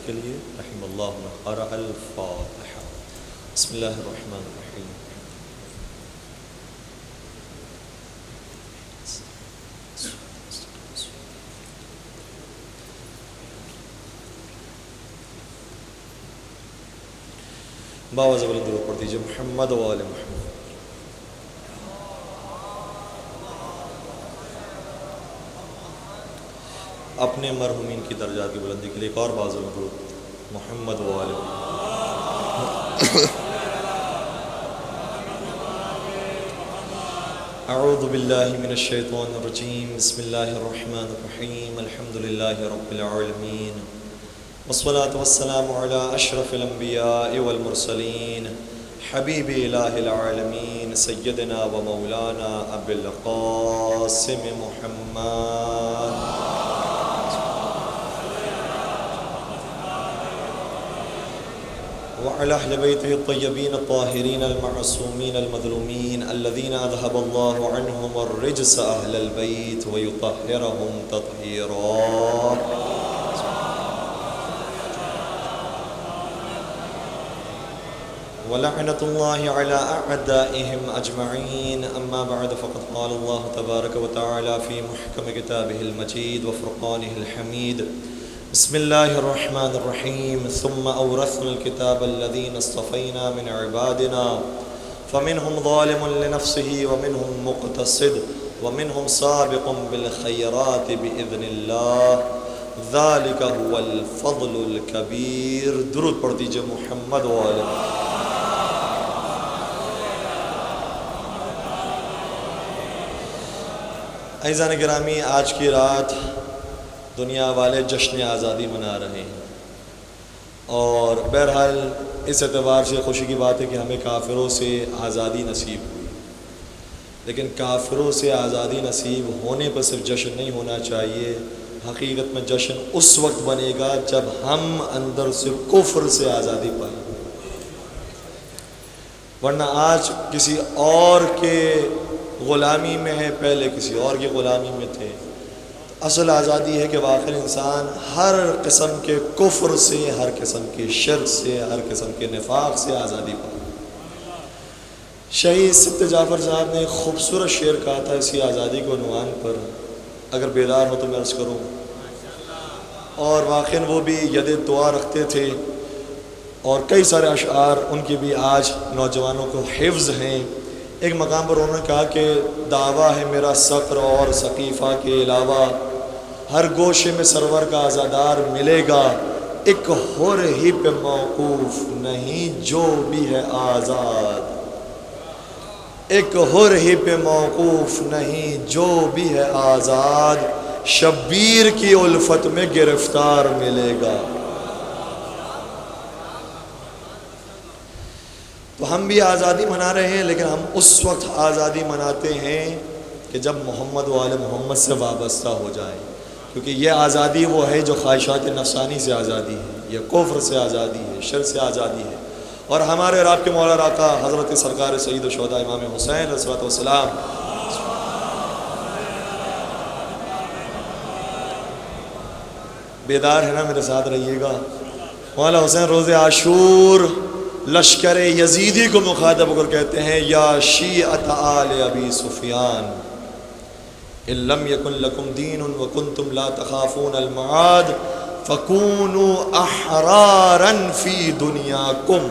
کے لیے رحم اللہ من قرأ الفاتحہ۔ بسم اللہ الرحمن الرحیم۔ باواز بلند درود پڑھ دیجیے محمد و آل محمد۔ اپنے مرحومین کی درجات کی بلندی کے لیے ایک اور باواز بلند درود محمد و آل محمد۔ اعوذ باللہ من الشیطان الرجیم، بسم اللہ الرحمن الرحیم، الحمد للہ رب العالمین، والصلاة والسلام علی اشرف الانبیاء والمرسلین، حبیب الہ العالمین، سیدنا و مولانا ابی القاسم محمد وعلى أهل بيته الطيبين الطاهرين المعصومين المظلومين الذين أذهب الله عنهم الرجس أهل البيت ويطهرهم تطهيرا۔ ولعنة الله على أعدائهم أجمعين، أما بعد فقد قال الله تبارك وتعالى في محكم كتابه المجيد وفرقانه الحميد، بسم الله الرحمن الرحيم، ثم أورثنا الكتاب الذين اصطفينا من عبادنا فمنهم ظالم لنفسه ومنهم مقتصد ومنهم سابق بالخيرات بإذن الله، ذلك هو الفضل الكبير۔ درود پڑھ دیجئے محمد و آل محمد۔ عزیزان گرامی، آج کی رات دنیا والے جشن آزادی منا رہے ہیں، اور بہرحال اس اعتبار سے خوشی کی بات ہے کہ ہمیں کافروں سے آزادی نصیب ہوئی، لیکن کافروں سے آزادی نصیب ہونے پر صرف جشن نہیں ہونا چاہیے، حقیقت میں جشن اس وقت بنے گا جب ہم اندر سے کفر سے آزادی پائیں، ورنہ آج کسی اور کے غلامی میں ہے، پہلے کسی اور کی غلامی میں تھے۔ اصل آزادی ہے کہ آخر انسان ہر قسم کے کفر سے، ہر قسم کے شرک سے، ہر قسم کے نفاق سے آزادی پائے۔ شہید سبت جعفر صاحب نے ایک خوبصورت شعر کہا تھا اسی آزادی کو عنوان پر، اگر بیدار ہو تو میں عرض کروں، اور واقعاً وہ بھی ید دعا رکھتے تھے، اور کئی سارے اشعار ان کی بھی آج نوجوانوں کو حفظ ہیں۔ ایک مقام پر انہوں نے کہا کہ دعویٰ ہے میرا صقر اور ثقیفہ کے علاوہ، ہر گوشے میں سرور کا عزادار ملے گا، ایک حر ہی پہ موقوف نہیں جو بھی ہے آزاد، ایک حر ہی پہ موقوف نہیں جو بھی ہے آزاد، شبیر کی الفت میں گرفتار ملے گا۔ تو ہم بھی آزادی منا رہے ہیں، لیکن ہم اس وقت آزادی مناتے ہیں کہ جب محمد و آل محمد سے وابستہ ہو جائیں، کیونکہ یہ آزادی وہ ہے جو خواہشات نفسانی سے آزادی ہے، یہ کفر سے آزادی ہے، شرک سے آزادی ہے، اور ہمارے رب کے مولا آقا حضرت سرکار سید الشہداء امام حسین علیہ الصلوۃ والسلام بیدار ہے نا، میرے ساتھ رہیے گا۔ مولا حسین روز عاشور لشکر یزیدی کو مخاطب کر کہتے ہیں، یا شیعۃ آل ابی سفیان ان لم یکن لکم دین وکنتم لا تخافون المعاد فکونوا احرارا فی دنیاکم۔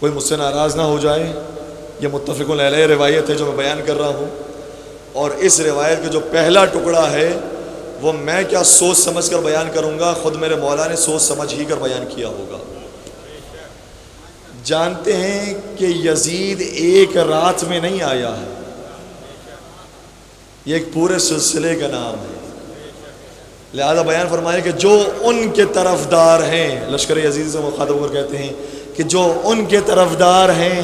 کوئی مجھ سے ناراض نہ ہو جائے، یہ متفق علیہ روایت ہے جو میں بیان کر رہا ہوں، اور اس روایت کا جو پہلا ٹکڑا ہے وہ میں کیا سوچ سمجھ کر بیان کروں گا، خود میرے مولا نے سوچ سمجھ ہی کر بیان کیا ہوگا۔ جانتے ہیں کہ یزید ایک رات میں نہیں آیا ہے، یہ ایک پورے سلسلے کا نام ہے، لہذا بیان فرمائے کہ جو ان کے طرفدار ہیں، لشکر یزید سے مخاطب کر کہتے ہیں کہ جو ان کے طرفدار ہیں،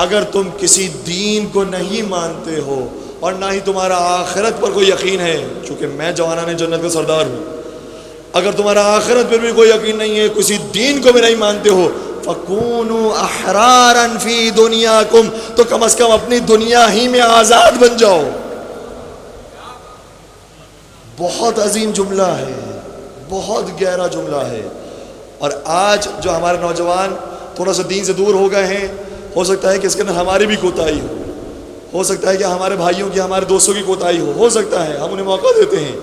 اگر تم کسی دین کو نہیں مانتے ہو اور نہ ہی تمہارا آخرت پر کوئی یقین ہے، چونکہ میں جوانان جنت کا سردار ہوں، اگر تمہارا آخرت پر بھی کوئی یقین نہیں ہے، کسی دین کو بھی نہیں مانتے ہو، فَكُونُوا أَحْرَارًا فِي دُنْيَاكُمْ، تو کم از کم اپنی دنیا ہی میں آزاد بن جاؤ۔ بہت عظیم جملہ ہے، بہت گہرا جملہ ہے. اور آج جو ہمارے نوجوان تھوڑا سا دین سے دور ہو گئے ہیں، ہو سکتا ہے کہ اس کے اندر ہماری بھی کوتاہی ہو سکتا ہے کہ ہمارے بھائیوں کی، ہمارے دوستوں کی کوتاہی ہو سکتا ہے، ہم انہیں موقع دیتے ہیں.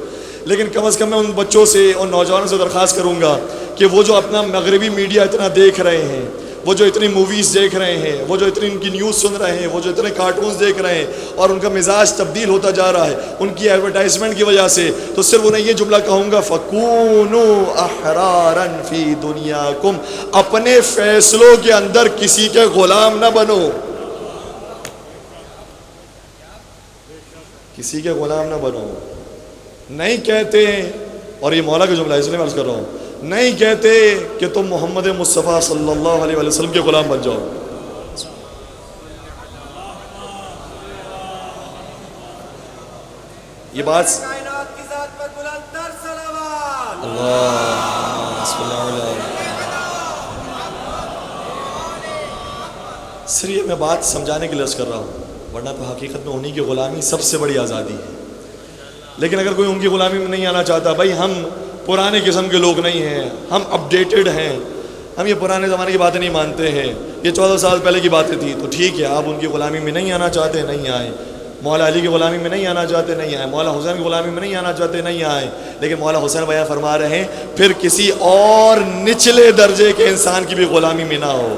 لیکن کم از کم میں ان بچوں سے اور نوجوانوں سے درخواست کروں گا کہ وہ جو اپنا مغربی میڈیا اتنا دیکھ رہے ہیں، وہ جو اتنی موویز دیکھ رہے ہیں، وہ جو اتنی ان کی نیوز سن رہے ہیں، وہ جو اتنے کارٹونز دیکھ رہے ہیں اور ان کا مزاج تبدیل ہوتا جا رہا ہے ان کی ایڈورٹائزمنٹ کی وجہ سے، تو صرف انہیں یہ جملہ کہوں گا فَكُونُوا أَحْرَارًا فِي دُنْيَاكُمْ، اپنے فیصلوں کے اندر کسی کے غلام نہ بنو، کسی کے غلام نہ بنو. نہیں کہتے، اور یہ مولا کا جملہ ہے اس لیے میں عرض کر رہا ہوں، نہیں کہتے کہ تم محمد مصطفیٰ صلی اللہ علیہ وسلم کے غلام بن جاؤ. یہ بات صرف یہ میں بات سمجھانے کے لیے عرض کر رہا ہوں، ورنہ تو حقیقت میں انہی کی غلامی سب سے بڑی آزادی ہے. لیکن اگر کوئی ان کی غلامی میں نہیں آنا چاہتا، بھائی ہم پرانے قسم کے لوگ نہیں ہیں، ہم اپڈیٹڈ ہیں، ہم یہ پرانے زمانے کی باتیں نہیں مانتے ہیں، یہ 14 سال پہلے کی باتیں تھیں، تو ٹھیک ہے، آپ ان کی غلامی میں نہیں آنا چاہتے، نہیں آئیں. مولا علی کی غلامی میں نہیں آنا چاہتے، نہیں آئے. مولا حسین کی غلامی میں نہیں آنا چاہتے، نہیں آئے. لیکن مولا حسین بیان فرما رہے ہیں پھر کسی اور نچلے درجے کے انسان کی بھی غلامی میں نہ ہو،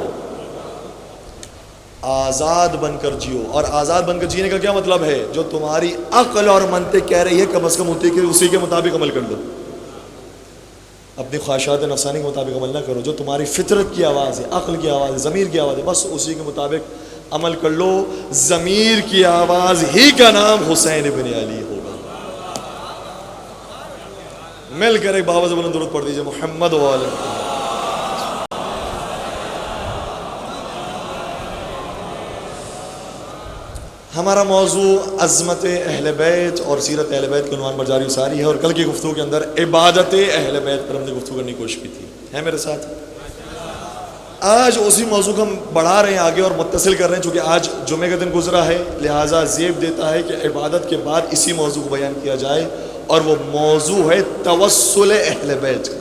آزاد بن کر جیو. اور آزاد بن کر جینے کا کیا مطلب ہے؟ جو تمہاری عقل اور منطق کہہ رہی ہے کم از کم اسی کے مطابق عمل کر لو، اپنی خواہشات نفسانی کے مطابق عمل نہ کرو. جو تمہاری فطرت کی آواز ہے، عقل کی آواز ہے، ضمیر کی آواز ہے، بس اسی کے مطابق عمل کر لو. ضمیر کی آواز ہی کا نام حسین ابن علی ہوگا. مل کر ایک بابا سے بلند درود پڑھ دیجئے محمد و آل محمد. ہمارا موضوع عظمت اہل بیت اور سیرت اہل بیت کے عنوان پر جاری ساری ہے، اور کل کی گفتگو کے اندر عبادت اہل بیت پر ہم نے گفتگو کرنے کی کوشش کی تھی. ہے میرے ساتھ؟ آج اسی موضوع کو ہم بڑھا رہے ہیں آگے اور متصل کر رہے ہیں، چونکہ آج جمعے کا دن گزرا ہے، لہٰذا زیب دیتا ہے کہ عبادت کے بعد اسی موضوع کو بیان کیا جائے، اور وہ موضوع ہے توسل اہل بیت کا،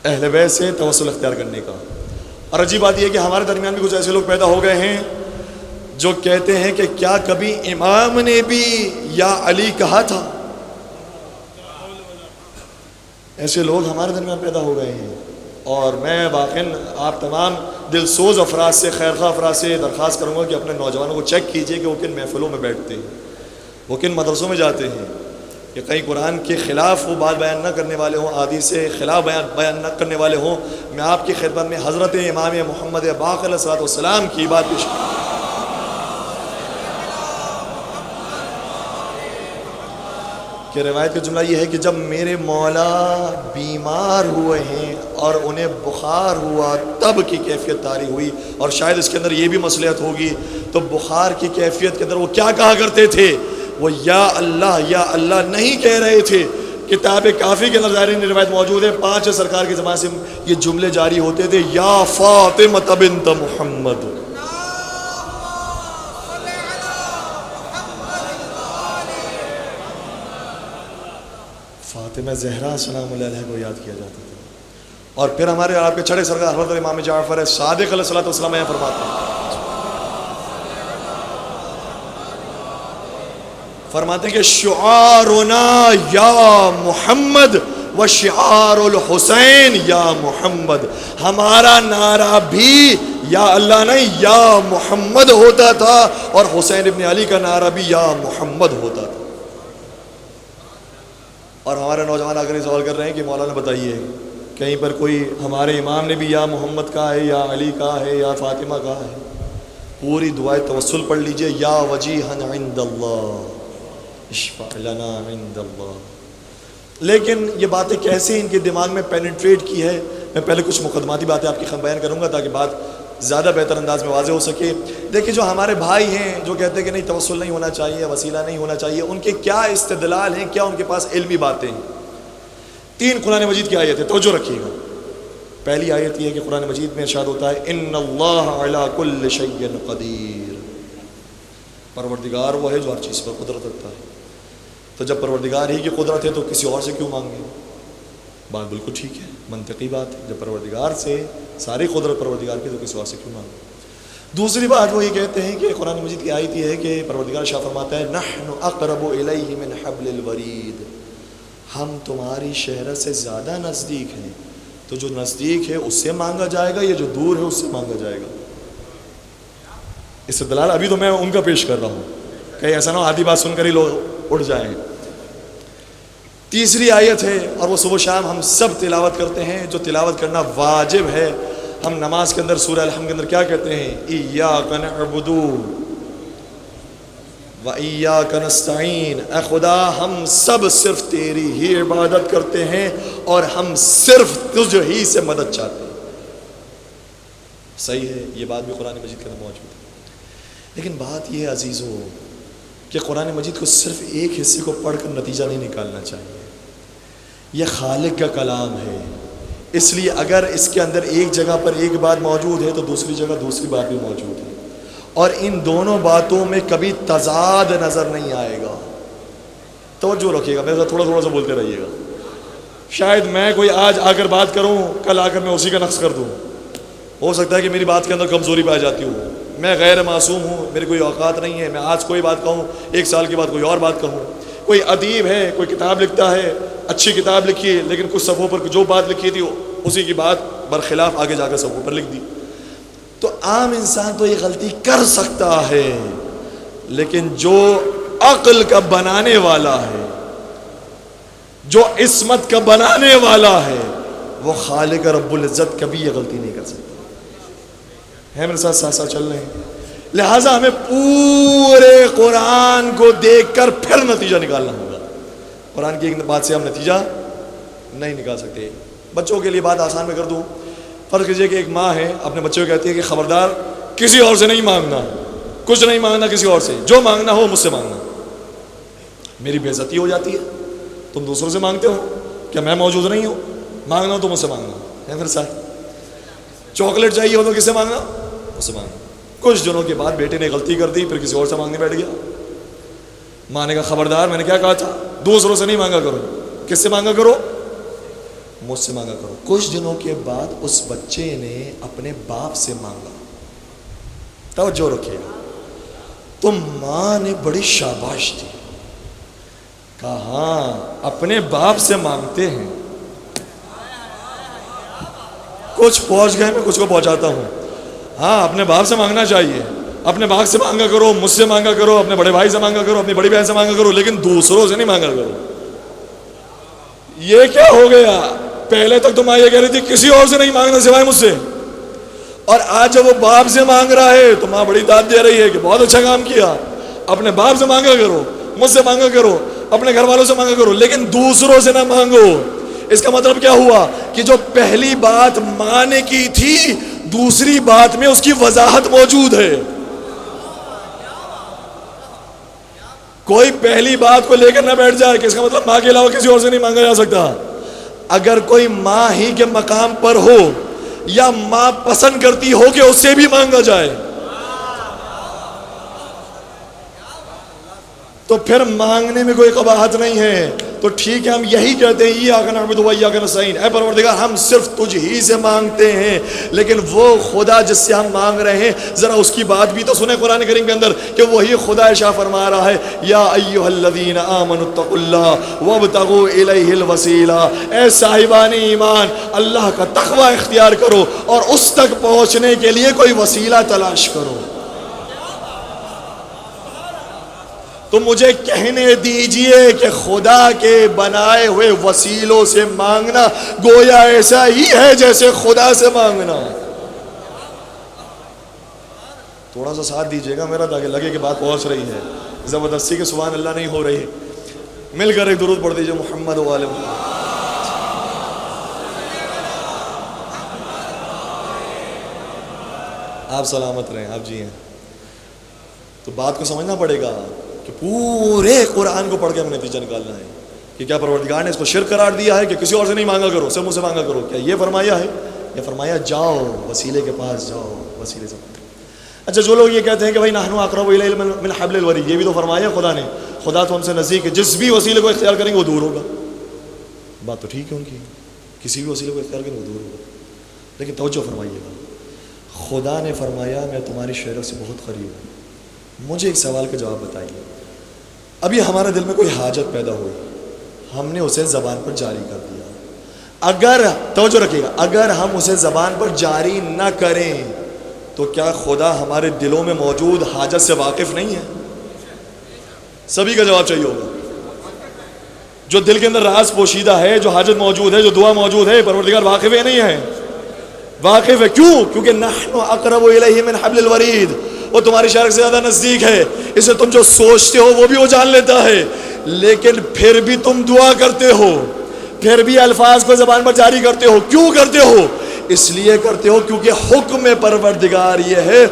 اہل بیت سے توسل اختیار کرنے کا. اور عجیب بات یہ ہے کہ ہمارے درمیان بھی کچھ ایسے لوگ پیدا ہو گئے ہیں جو کہتے ہیں کہ کیا کبھی امام نے بھی یا علی کہا تھا؟ ایسے لوگ ہمارے درمیان پیدا ہو گئے ہیں. اور میں واقعاً آپ تمام دل سوز افراد سے، خیرخواہ افراد سے درخواست کروں گا کہ اپنے نوجوانوں کو چیک کیجئے کہ وہ کن محفلوں میں بیٹھتے ہیں، وہ کن مدرسوں میں جاتے ہیں، کہ کہیں قرآن کے خلاف وہ بات بیان نہ کرنے والے ہوں، حدیث سے خلاف بیان نہ کرنے والے ہوں. میں آپ کی خدمت میں حضرت امام محمد باقر علیہ الصلوۃ والسلام کی بات پیش کہ روایت کا جملہ یہ ہے کہ جب میرے مولا بیمار ہوئے ہیں اور انہیں بخار ہوا تب کی کیفیت طاری ہوئی. اور شاید اس کے اندر یہ بھی مصلحت ہوگی، تو بخار کی کیفیت کے اندر وہ کیا کہا کرتے تھے؟ وہ یا اللہ نہیں کہہ رہے تھے. کتاب کافی کے اندر ظاہرین روایت موجود ہے، 5 سرکار کی زبان سے یہ جملے جاری ہوتے تھے، یا فاطمہ بنت محمد، فاطمہ زہرا سلام اللہ علیہ کو یاد کیا جاتا تھا. اور پھر ہمارے آپ کے چھڑے سرکار حضرت امام جعفر صادق علیہ الصلوۃ والسلام یہ فرماتے ہیں کہ شعارنا یا محمد و شعار الحسین یا محمد، ہمارا نعرہ بھی یا اللہ نہیں یا محمد ہوتا تھا، اور حسین ابن علی کا نعرہ بھی یا محمد ہوتا تھا. اور ہمارے نوجوان آ کر یہ سوال کر رہے ہیں کہ مولانا بتائیے کہیں پر کوئی ہمارے امام نے بھی یا محمد کہا ہے، یا علی کہا ہے، یا فاطمہ کہا ہے؟ پوری دعائے توسل پڑھ لیجئے، یا وجیہن عند اللہ اشفع لنا عند اللہ. لیکن یہ باتیں کیسے ان کے دماغ میں پینیٹریٹ کی ہے، میں پہلے کچھ مقدماتی باتیں آپ کی بیان کروں گا تاکہ بات زیادہ بہتر انداز میں واضح ہو سکے. دیکھیں جو ہمارے بھائی ہیں جو کہتے ہیں کہ نہیں توسل نہیں ہونا چاہیے، وسیلہ نہیں ہونا چاہیے، ان کے کیا استدلال ہیں، کیا ان کے پاس علمی باتیں ہیں؟ 3 قرآن مجید کی آیت ہے، توجہ رکھیے گا. پہلی آیت یہ ہے کہ قرآن مجید میں ارشاد ہوتا ہے ان اللہ علی کل شیء قدیر، پروردگار وہ ہے جو ہر چیز پر قدرت رکھتا ہے. تو جب پروردگار ہی کی قدرت ہے تو کسی اور سے کیوں مانگیں؟ بات بالکل ٹھیک ہے، منطقی بات ہے، جب پروردگار سے ساری قدرت پروردگار کی تو کسی اور سے کیوں مانگیں؟ دوسری بات وہ یہ کہتے ہیں کہ قرآن مجید کی آیت یہ ہے کہ پروردگار شاہ فرماتا ہے نحن اقرب الیہ من حبل الورید، ہم تمہاری شہرت سے زیادہ نزدیک ہیں، تو جو نزدیک ہے اس سے مانگا جائے گا یا جو دور ہے اس سے مانگا جائے گا؟ استدلال ابھی تو میں ان کا پیش کر رہا ہوں، کہیں ایسا نہ ہو آدھی بات سن کر ہی لوگ اٹھ جائیں۔ تیسری آیت ہے اور وہ صبح شام ہم سب تلاوت کرتے ہیں، جو تلاوت کرنا واجب ہے۔ ہم نماز کے اندر سورہ الحمد کے اندر کیا کہتے ہیں؟ ایاک نعبد و ایاک نستعین، اے خدا ہم سب صرف تیری ہی عبادت کرتے ہیں اور ہم صرف تجھ ہی سے مدد چاہتے ہیں۔ صحیح ہے، یہ بات بھی قرآن مجید کے اندر موجود ہے، لیکن بات یہ ہے عزیزو کہ قرآن مجید کو صرف ایک حصے کو پڑھ کر نتیجہ نہیں نکالنا چاہیے، یہ خالق کا کلام ہے، اس لیے اگر اس کے اندر ایک جگہ پر ایک بات موجود ہے تو دوسری جگہ دوسری بات بھی موجود ہے، اور ان دونوں باتوں میں کبھی تضاد نظر نہیں آئے گا۔ توجہ رکھیے گا، میرے ساتھ تھوڑا تھوڑا سا بولتے رہیے گا۔ شاید میں کوئی آج آ کر بات کروں، کل آ کر میں اسی کا نقص کر دوں، ہو سکتا ہے کہ میری بات کے اندر کمزوری پائی جاتی ہو، میں غیر معصوم ہوں، میری کوئی اوقات نہیں ہے، میں آج کوئی بات کہوں، ایک سال کے بعد کوئی اور بات کہوں۔ کوئی ادیب ہے، کوئی کتاب لکھتا ہے، اچھی کتاب لکھی ہے، لیکن کچھ صفحوں پر جو بات لکھی تھی اسی کی بات برخلاف آگے جا کر صفحوں پر لکھ دی۔ تو عام انسان تو یہ غلطی کر سکتا ہے، لیکن جو عقل کا بنانے والا ہے، جو عصمت کا بنانے والا ہے، وہ خالق رب العزت کبھی یہ غلطی نہیں کر سکتا ہے۔ میرے ساتھ ساتھ ساتھ چل رہے ہیں؟ لہٰذا ہمیں پورے قرآن کو دیکھ کر پھر نتیجہ نکالنا ہوگا، قرآن کی ایک بات سے ہم نتیجہ نہیں نکال سکتے۔ بچوں کے لیے بات آسان میں کر دوں، فرض کیجئے کہ ایک ماں ہے، اپنے بچوں کو کہتی ہے کہ خبردار کسی اور سے نہیں مانگنا، کچھ نہیں مانگنا کسی اور سے، جو مانگنا ہو مجھ سے مانگنا۔ میری بے عزتی ہو جاتی ہے، تم دوسروں سے مانگتے ہو، کیا میں موجود نہیں ہوں؟ مانگنا ہو تو مجھ سے مانگنا ہے میرے ساتھ۔ چاکلیٹ چاہیے ہو تو کس سے مانگنا؟ مجھ سے مانگنا۔ کچھ دنوں کے بعد بیٹے نے غلطی کر دی، پھر کسی اور سے مانگنے بیٹھ گیا۔ ماں نے کہا خبردار میں نے کیا کہا تھا، دوسروں سے نہیں مانگا کرو، کس سے مانگا کرو؟ مجھ سے مانگا کرو۔ کچھ دنوں کے بعد اس بچے نے اپنے باپ سے مانگا، توجہ رکھیے گا، تو ماں نے بڑی شاباش دی، کہا ہاں اپنے باپ سے مانگتے ہیں۔ کچھ پہنچ گئے، میں کچھ کو پہنچاتا ہوں۔ ہاں اپنے باپ سے مانگنا چاہیے، اپنے باپ سے مانگا کرو، مجھ سے مانگا کرو، اپنے بڑے بھائی سے مانگا کرو، اپنی بڑی بہن سے مانگا کرو، لیکن دوسروں سے نہیں مانگا کرو۔ یہ کیا ہو گیا؟ پہلے تک تو ماں یہ کہہ رہی تھی کسی اور سے نہیں مانگنا سوائے مجھ سے، اور آج جب وہ باپ سے مانگ رہا ہے تو ماں بڑی داد دے رہی ہے کہ بہت اچھا کام کیا، اپنے باپ سے مانگا کرو، مجھ سے مانگا کرو، اپنے گھر والوں سے مانگا کرو، لیکن دوسروں سے نہ مانگو۔ اس کا مطلب کیا ہوا کہ جو پہلی بات ماں نے کی تھی، دوسری بات میں اس کی وضاحت موجود ہے۔ کوئی پہلی بات کو لے کر نہ بیٹھ جائے کہ اس کا مطلب ماں کے علاوہ کسی اور سے نہیں مانگا جا سکتا۔ اگر کوئی ماں ہی کے مقام پر ہو یا ماں پسند کرتی ہو کہ اس سے بھی مانگا جائے، تو پھر مانگنے میں کوئی قباحت نہیں ہے۔ تو ٹھیک ہے، ہم یہی کہتے ہیں ایاک نعبد و ایاک نستعین، اے پروردگار ہم صرف تجھ ہی سے مانگتے ہیں، لیکن وہ خدا جس سے ہم مانگ رہے ہیں ذرا اس کی بات بھی تو سنیں قرآن کریم کے اندر کہ وہی خدا ارشاد فرما رہا ہے یا ایھا الذین آمنوا اتقوا اللہ وابتغوا الیہ الوسیلہ، اے صاحبان ایمان اللہ کا تقوی اختیار کرو اور اس تک پہنچنے کے لیے کوئی وسیلہ تلاش کرو۔ تو مجھے کہنے دیجئے کہ خدا کے بنائے ہوئے وسیلوں سے مانگنا گویا ایسا ہی ہے جیسے خدا سے مانگنا۔ تھوڑا سا ساتھ دیجئے گا میرا تاکہ لگے کہ بات پہنچ رہی ہے، زبردستی کے سبحان اللہ نہیں ہو رہی۔ مل کر ایک درود پڑھ دیجئے محمد و آل محمد۔ آپ سلامت رہیں، آپ جی ہیں۔ تو بات کو سمجھنا پڑے گا کہ پورے قرآن کو پڑھ کے ہمیں نتیجہ نکالنا ہے کہ کیا پروردگار نے اس کو شرک قرار دیا ہے کہ کسی اور سے نہیں مانگا کرو، صرف مجھ سے مانگا کرو؟ کیا یہ فرمایا ہے؟ یہ فرمایا جاؤ وسیلے کے پاس جاؤ، وسیلے سے مانگو۔ اچھا جو لوگ یہ کہتے ہیں کہ بھائی نحن اقرب الیہ من حبل الورید، یہ بھی تو فرمایا خدا نے، خدا تو ہم سے نزدیک ہے، جس بھی وسیلے کو اختیار کریں گے وہ دور ہوگا. بات تو ٹھیک ہے ان کی، کسی بھی وسیلے کو اختیار کریں وہ دور ہوگا. لیکن توجہ فرمائیے گا، خدا نے فرمایا میں تمہاری شرع سے بہت قریب ہوں. مجھے ایک سوال کا جواب بتائیے. ابھی ہمارے دل میں کوئی حاجت پیدا ہوئی، ہم نے اسے زبان پر جاری کر دیا. اگر توجہ رکھیے گا، اگر ہم اسے زبان پر جاری نہ کریں تو کیا خدا ہمارے دلوں میں موجود حاجت سے واقف نہیں ہے؟ سبھی کا جواب چاہیے ہوگا. جو دل کے اندر راز پوشیدہ ہے، جو حاجت موجود ہے، جو دعا موجود ہے، پروردگار واقف ہے نہیں ہے؟ واقف ہے. کیوں؟ کیونکہ نحن اقرب الیہ من حبل الورید، وہ تمہاری شرک سے زیادہ نزدیک ہے. اسے تم جو سوچتے ہو وہ بھی وہ جان لیتا ہے. لیکن پھر بھی تم دعا کرتے ہو، پھر بھی الفاظ کو زبان پر جاری کرتے ہو. کیوں کرتے ہو؟ اس لیے کرتے ہو کیونکہ حکم پروردگار یہ ہے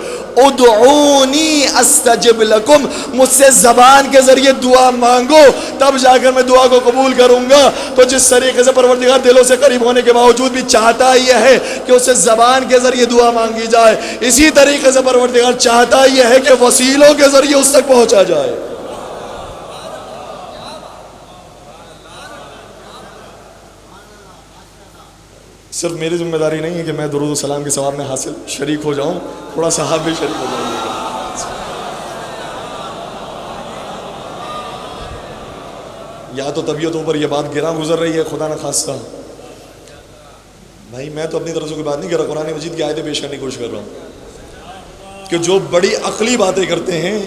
ادعونی استجب لکم، مجھ سے زبان کے ذریعے دعا مانگو تب جا کر میں دعا کو قبول کروں گا. تو جس طریقے سے پروردگار دلوں سے قریب ہونے کے باوجود بھی چاہتا یہ ہے کہ اسے زبان کے ذریعے دعا مانگی جائے، اسی طریقے سے پروردگار چاہتا یہ ہے کہ وسیلوں کے ذریعے اس تک پہنچا جائے. صرف میری ذمہ داری نہیں ہے کہ میں درود و سلام کے ثواب میں حاصل شریک ہو جاؤں، تھوڑا سا آپ بھی شریک ہو جائیں گے. یا تو طبیعتوں پر یہ بات گراں گزر رہی ہے، خدا نہ خواستہ. بھائی میں تو اپنی طرف سے کوئی بات نہیں کر رہا، قرآن مجید کی آیتیں پیش کرنے کی کوشش کر رہا ہوں کہ جو بڑی عقلی باتیں کرتے ہیں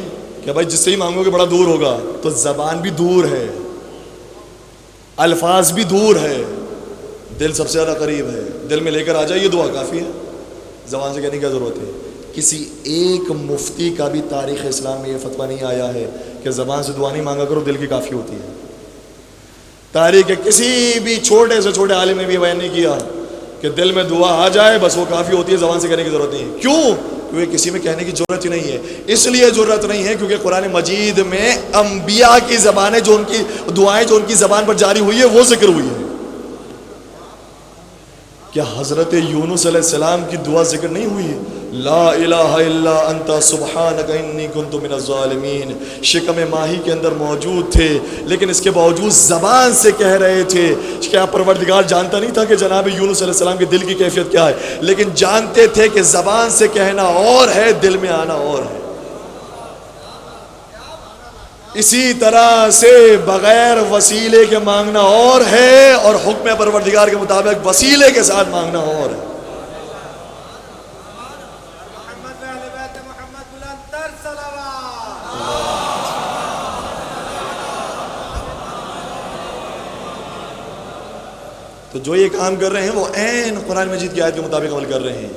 کہ بھائی جس سے ہی مانگو گے بڑا دور ہوگا، تو زبان بھی دور ہے، الفاظ بھی دور ہے، دل سب سے زیادہ قریب ہے. دل میں لے کر آ جائے یہ دعا کافی ہے، زبان سے کہنے کی کیا ضرورت ہے. کسی ایک مفتی کا بھی تاریخ اسلام میں یہ فتویٰ نہیں آیا ہے کہ زبان سے دعا نہیں مانگا کرو، دل کی کافی ہوتی ہے. تاریخ کے کسی بھی چھوٹے سے چھوٹے عالم نے بھی بیان نہیں کیا کہ دل میں دعا آ جائے بس وہ کافی ہوتی ہے، زبان سے کہنے کی ضرورت نہیں ہے. کیوں؟ کیونکہ کسی میں کہنے کی ضرورت ہی نہیں ہے. اس لیے ضرورت نہیں ہے کیونکہ قرآن مجید میں انبیاء کی زبانیں جو ان کی دعائیں جو ان کی زبان پر جاری ہوئی ہے وہ ذکر ہوئی ہے. کیا حضرت یونس علیہ السلام کی دعا ذکر نہیں ہوئی ہے؟ لا الہ الا انت سبحانک انی کنت من الظالمین. شکم ماہی کے اندر موجود تھے لیکن اس کے باوجود زبان سے کہہ رہے تھے. کیا پروردگار جانتا نہیں تھا کہ جناب یونس علیہ السلام کے دل کی کیفیت کیا ہے؟ لیکن جانتے تھے کہ زبان سے کہنا اور ہے، دل میں آنا اور ہے. اسی طرح سے بغیر وسیلے کے مانگنا اور ہے اور حکم پروردگار کے مطابق وسیلے کے ساتھ مانگنا اور ہے. تو جو یہ کام کر رہے ہیں وہ عین قرآن مجید کی آیت کے مطابق عمل کر رہے ہیں.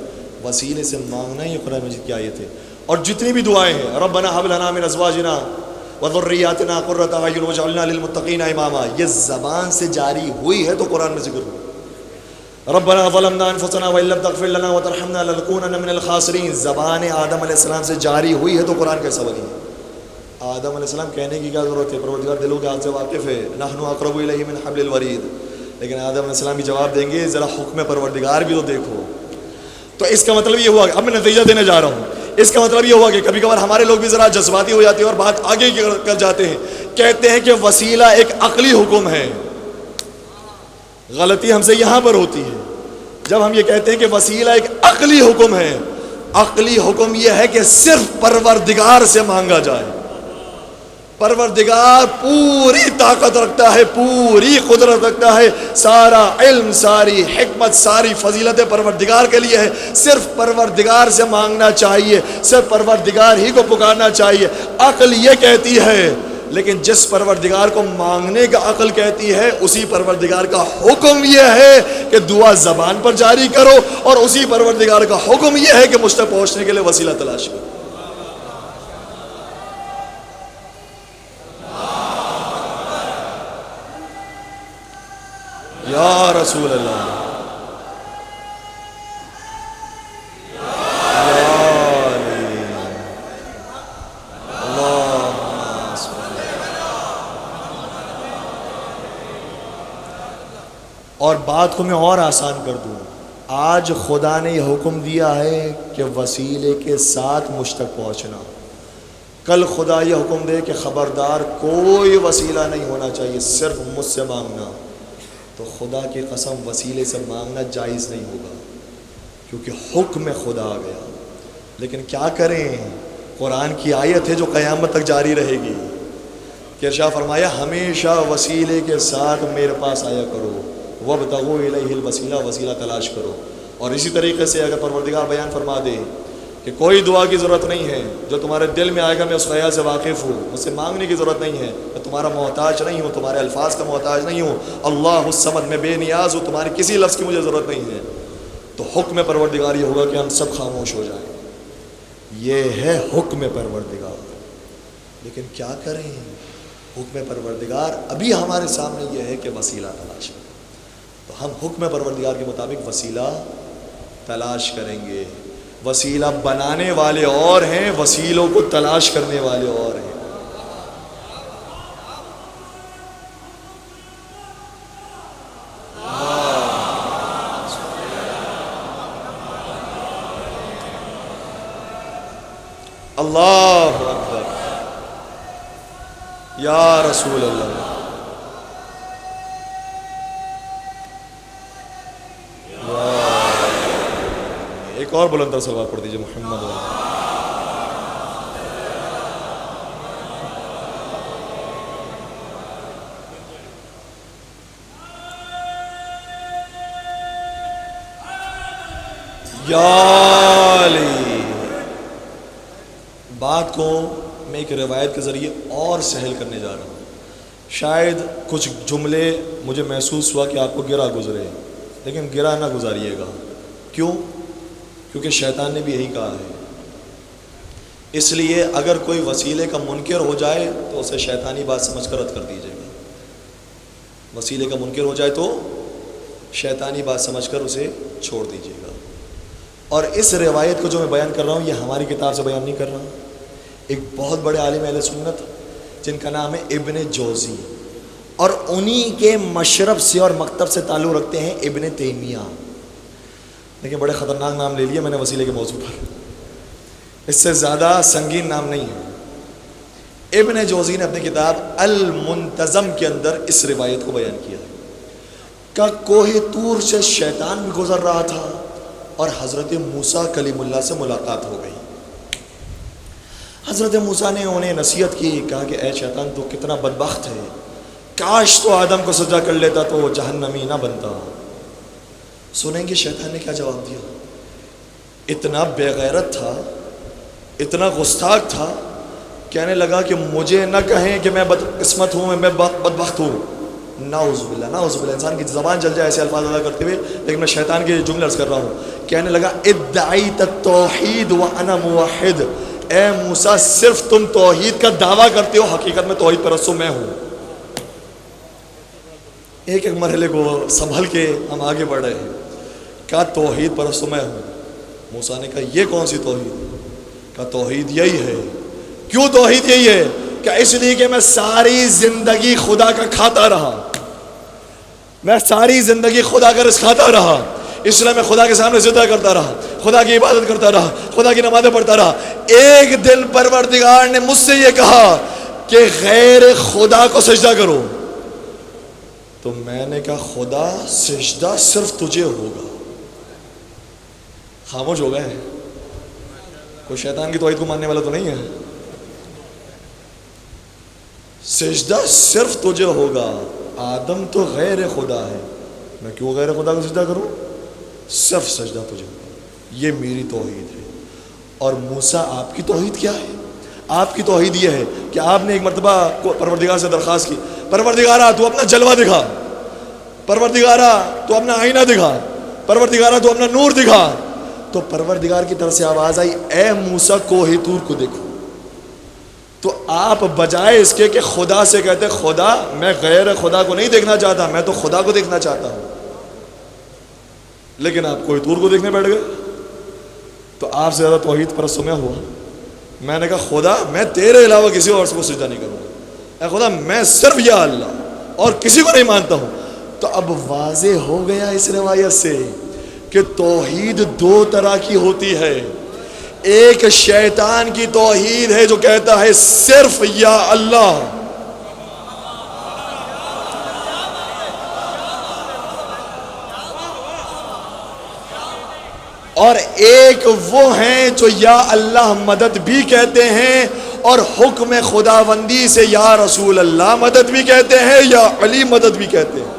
وسیلے سے مانگنا یہ قرآن مجید کی آیت ہے. اور جتنی بھی دعائیں ہیں ربنا هب لنا من ازواجنا وذریاتنا قرۃ اعین واجعلنا للمتقین اماما، یہ زبان سے جاری ہوئی ہے تو قرآن میں ذکر ہوا. ربنا ظلمنا انفسنا وان لم تغفر لنا وترحمنا لنكونن من الخاسرین، زبان آدم علیہ السلام سے جاری ہوئی ہے تو قرآن کیسا بنی ہے؟ آدم علیہ السلام کہنے کی کیا ضرورت ہے؟ پروردگار دلوں کے حال سے واقف ہے. نحن اقرب الیہ من حبل الورید. لیکن آدم علیہ السلام بھی جواب دیں گے ذرا حکم پروردگار بھی تو دیکھو. تو اس کا مطلب یہ ہوا کہ اب میں نتیجہ دینے جا رہا ہوں. اس کا مطلب یہ ہوا کہ کبھی کبھار ہمارے لوگ بھی ذرا جذباتی ہو جاتے ہیں اور بات آگے کر جاتے ہیں، کہتے ہیں کہ وسیلہ ایک عقلی حکم ہے. غلطی ہم سے یہاں پر ہوتی ہے جب ہم یہ کہتے ہیں کہ وسیلہ ایک عقلی حکم ہے. عقلی حکم یہ ہے کہ صرف پروردگار سے مانگا جائے. پروردگار پوری طاقت رکھتا ہے، پوری قدرت رکھتا ہے، سارا علم، ساری حکمت، ساری فضیلت پروردگار کے لیے ہے. صرف پروردگار سے مانگنا چاہیے، صرف پروردگار ہی کو پکارنا چاہیے. عقل یہ کہتی ہے، لیکن جس پروردگار کو مانگنے کا عقل کہتی ہے اسی پروردگار کا حکم یہ ہے کہ دعا زبان پر جاری کرو، اور اسی پروردگار کا حکم یہ ہے کہ مجھ تک پہنچنے کے لیے وسیلہ تلاش کرو. یا رسول اللہ، اور بات کو میں اور آسان کر دوں. آج خدا نے یہ حکم دیا ہے کہ وسیلے کے ساتھ مجھ تک پہنچنا. کل خدا یہ حکم دے کہ خبردار کوئی وسیلہ نہیں ہونا چاہیے، صرف مجھ سے مانگنا، تو خدا کی قسم وسیلے سے مانگنا جائز نہیں ہوگا، کیونکہ حکم خدا آ گیا۔ لیکن کیا کریں، قرآن کی آیت ہے جو قیامت تک جاری رہے گی کہ ارشاد فرمایا ہمیشہ وسیلے کے ساتھ میرے پاس آیا کرو، وابتغوا الیہ الوسیلہ، وسیلہ تلاش کرو۔ اور اسی طریقے سے اگر پروردگار بیان فرما دے کہ کوئی دعا کی ضرورت نہیں ہے، جو تمہارے دل میں آئے گا میں اس خیال سے واقف ہوں، مجھ سے مانگنے کی ضرورت نہیں ہے، میں تمہارا محتاج نہیں ہوں، تمہارے الفاظ کا محتاج نہیں ہوں، اللہ الصمد، میں بے نیاز ہوں، تمہاری کسی لفظ کی مجھے ضرورت نہیں ہے، تو حکم پروردگار یہ ہوگا کہ ہم سب خاموش ہو جائیں۔ یہ ہے حکم پروردگار۔ لیکن کیا کریں، حکم پروردگار ابھی ہمارے سامنے یہ ہے کہ وسیلہ تلاش کریں، تو ہم حکم پروردگار کے مطابق وسیلہ تلاش کریں گے۔ وسیلہ بنانے والے اور ہیں، وسیلوں کو تلاش کرنے والے اور ہیں۔ اللہ اکبر، یا رسول اللہ، ایک اور بلندر صلوات پڑھ دیجیے محمد علیہ۔ یا علی، بات کو میں ایک روایت کے ذریعے اور سہل کرنے جا رہا ہوں۔ شاید کچھ جملے مجھے محسوس ہوا کہ آپ کو گرا گزرے، لیکن گرا نہ گزاریے گا۔ کیوں؟ کیونکہ شیطان نے بھی یہی کہا ہے۔ اس لیے اگر کوئی وسیلے کا منکر ہو جائے تو اسے شیطانی بات سمجھ کر رد کر دیجیے گا۔ وسیلے کا منکر ہو جائے تو شیطانی بات سمجھ کر اسے چھوڑ دیجیے گا۔ اور اس روایت کو جو میں بیان کر رہا ہوں یہ ہماری کتاب سے بیان نہیں کر رہا ہوں، ایک بہت بڑے عالم اہل سنت جن کا نام ہے ابن جوزی، اور انہی کے مشرب سے اور مکتب سے تعلق رکھتے ہیں ابن تیمیہ۔ لیکن بڑے خطرناک نام لے لیے میں نے وسیلے کے موضوع پر، اس سے زیادہ سنگین نام نہیں ہے۔ ابن جوزی نے اپنی کتاب المنتظم کے اندر اس روایت کو بیان کیا ہے کہ کوہ طور سے شیطان بھی گزر رہا تھا اور حضرت موسیٰ کلیم اللہ سے ملاقات ہو گئی۔ حضرت موسیٰ نے انہیں نصیحت کی، کہا کہ اے شیطان تو کتنا بدبخت ہے، کاش تو آدم کو سجدہ کر لیتا تو وہ جہنمی نہ بنتا۔ سنیں گے شیطان نے کیا جواب دیا؟ اتنا بے غیرت تھا، اتنا گستاخ تھا، کہنے لگا کہ مجھے نہ کہیں کہ میں بدقسمت ہوں، میں بدبخت ہوں۔ نعوذ باللہ، نعوذ باللہ، انسان کی زبان جل جائے ایسے الفاظ ادا کرتے ہوئے، لیکن میں شیطان کے جملے عرض کر رہا ہوں۔ کہنے لگا ادعیت التوحید وانا موحد، اے موسیٰ صرف تم توحید کا دعویٰ کرتے ہو، حقیقت میں توحید پرستو میں ہوں۔ ایک ایک مرحلے کو سنبھل کے ہم آگے بڑھ رہے ہیں۔ کہا توحید پرستو میں ہوں۔ موسیٰ نے کہا یہ کون سی توحید؟ کہا توحید یہی ہے۔ کیوں توحید یہی ہے؟ کہ اس لیے کہ میں ساری زندگی خدا کا کھاتا رہا، میں ساری زندگی خدا کا رزق کھاتا رہا، اس لیے میں خدا کے سامنے سجدہ کرتا رہا، خدا کی عبادت کرتا رہا، خدا کی نمازیں پڑھتا رہا۔ ایک دن پروردگار نے مجھ سے یہ کہا کہ غیر خدا کو سجدہ کرو، تو میں نے کہا خدا سجدہ صرف تجھے ہوگا۔ خاموش ہو گئے۔ کوئی شیطان کی توحید کو ماننے والا تو نہیں ہے۔ سجدہ صرف تجھے ہوگا، آدم تو غیر خدا ہے، میں کیوں غیر خدا کو سجدہ کروں؟ صرف سجدہ تجھے ہوگا، یہ میری توحید ہے۔ اور موسیٰ آپ کی توحید کیا ہے؟ آپ کی توحید یہ ہے کہ آپ نے ایک مرتبہ پروردگار سے درخواست کی، پروردگارا تو اپنا جلوہ دکھا، پروردگارا تو اپنا آئینہ دکھا، پروردگارا تو اپنا نور دکھا۔ تو پروردگار کی طرف سے آواز آئی اے موسیٰ کوہ طور کو دیکھو۔ تو آپ بجائے اس کے کہ خدا سے کہتے خدا میں غیر خدا کو نہیں دیکھنا چاہتا، میں تو خدا کو دیکھنا چاہتا ہوں، لیکن آپ کوہ طور کو دیکھنے بیٹھ گئے، تو آپ سے زیادہ توحید پرست میں ہوا۔ میں نے کہا خدا میں تیرے علاوہ کسی اور کو سجدہ نہیں کروں گا، اے خدا میں صرف یا اللہ اور کسی کو نہیں مانتا ہوں۔ تو اب واضح ہو گیا اس روایت سے کہ توحید دو طرح کی ہوتی ہے، ایک شیطان کی توحید ہے جو کہتا ہے صرف یا اللہ، اور ایک وہ ہیں جو یا اللہ مدد بھی کہتے ہیں اور حکم خداوندی سے یا رسول اللہ مدد بھی کہتے ہیں، یا علی مدد بھی کہتے ہیں۔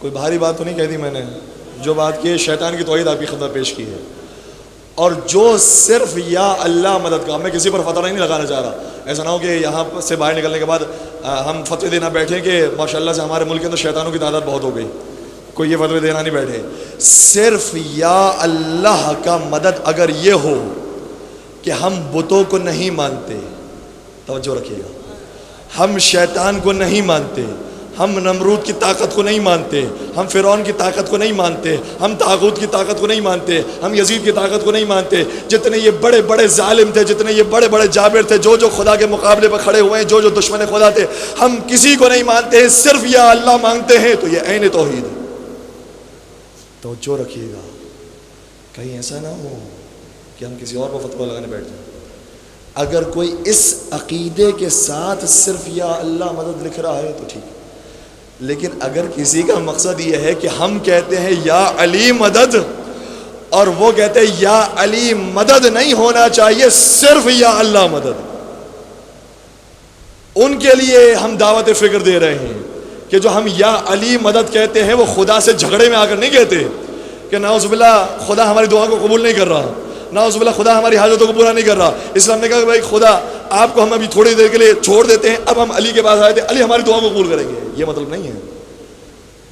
کوئی بھاری بات تو نہیں کہہ دی میں نے، جو بات کی ہے شیطان کی توحید آپ کی خدمت پیش کی ہے۔ اور جو صرف یا اللہ مدد کا، میں کسی پر فتویٰ نہیں لگانا چاہ رہا، ایسا نہ ہو کہ یہاں سے باہر نکلنے کے بعد ہم فتوے دینا بیٹھیں کہ ماشاءاللہ سے ہمارے ملک کے اندر شیطانوں کی تعداد بہت ہو گئی، کوئی یہ فتوے دینا نہیں بیٹھے۔ صرف یا اللہ کا مدد اگر یہ ہو کہ ہم بتوں کو نہیں مانتے، توجہ رکھیے گا، ہم شیطان کو نہیں مانتے، ہم نمرود کی طاقت کو نہیں مانتے، ہم فرعون کی طاقت کو نہیں مانتے، ہم طاغوت کی طاقت کو نہیں مانتے، ہم یزید کی طاقت کو نہیں مانتے، جتنے یہ بڑے بڑے ظالم تھے، جتنے یہ بڑے بڑے جابر تھے، جو جو خدا کے مقابلے پر کھڑے ہوئے ہیں، جو جو دشمن خدا تھے، ہم کسی کو نہیں مانتے ہیں، صرف یا اللہ مانگتے ہیں، تو یہ عین توحید ہے۔ توجہ رکھیے گا، کہیں ایسا نہ ہو کہ ہم کسی اور کو فتویٰ لگانے بیٹھ جائیں۔ اگر کوئی اس عقیدے کے ساتھ صرف یا اللہ مدد لکھ رہا ہے تو ٹھیک ہے، لیکن اگر کسی کا مقصد یہ ہے کہ ہم کہتے ہیں یا علی مدد اور وہ کہتے ہیں یا علی مدد نہیں ہونا چاہیے، صرف یا اللہ مدد، ان کے لیے ہم دعوت فکر دے رہے ہیں کہ جو ہم یا علی مدد کہتے ہیں وہ خدا سے جھگڑے میں آ کر نہیں کہتے کہ نعوذ باللہ خدا ہماری دعا کو قبول نہیں کر رہا، نعوذ باللہ خدا ہماری حاجتوں کو پورا نہیں کر رہا، اسلام نے کہا کہ بھائی خدا آپ کو ہم ابھی تھوڑی دیر کے لیے چھوڑ دیتے ہیں، اب ہم علی کے پاس آئے تھے، علی ہماری دعا کو قبول کریں گے، یہ مطلب نہیں ہے۔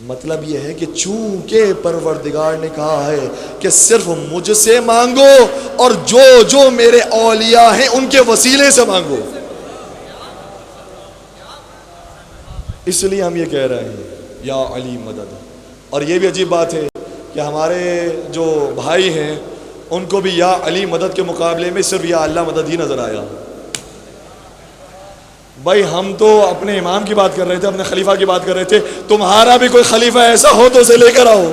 مطلب یہ ہے کہ چونکہ پروردگار نے کہا ہے کہ صرف مجھ سے مانگو اور جو جو میرے اولیاء ہیں ان کے وسیلے سے مانگو، اس لیے ہم یہ کہہ رہے ہیں یا علی مدد۔ اور یہ بھی عجیب بات ہے کہ ہمارے جو بھائی ہیں ان کو بھی یا علی مدد کے مقابلے میں صرف یا اللہ مدد ہی نظر آیا۔ بھائی ہم تو اپنے امام کی بات کر رہے تھے، اپنے خلیفہ کی بات کر رہے تھے، تمہارا بھی کوئی خلیفہ ایسا ہو تو اسے لے کر آؤ۔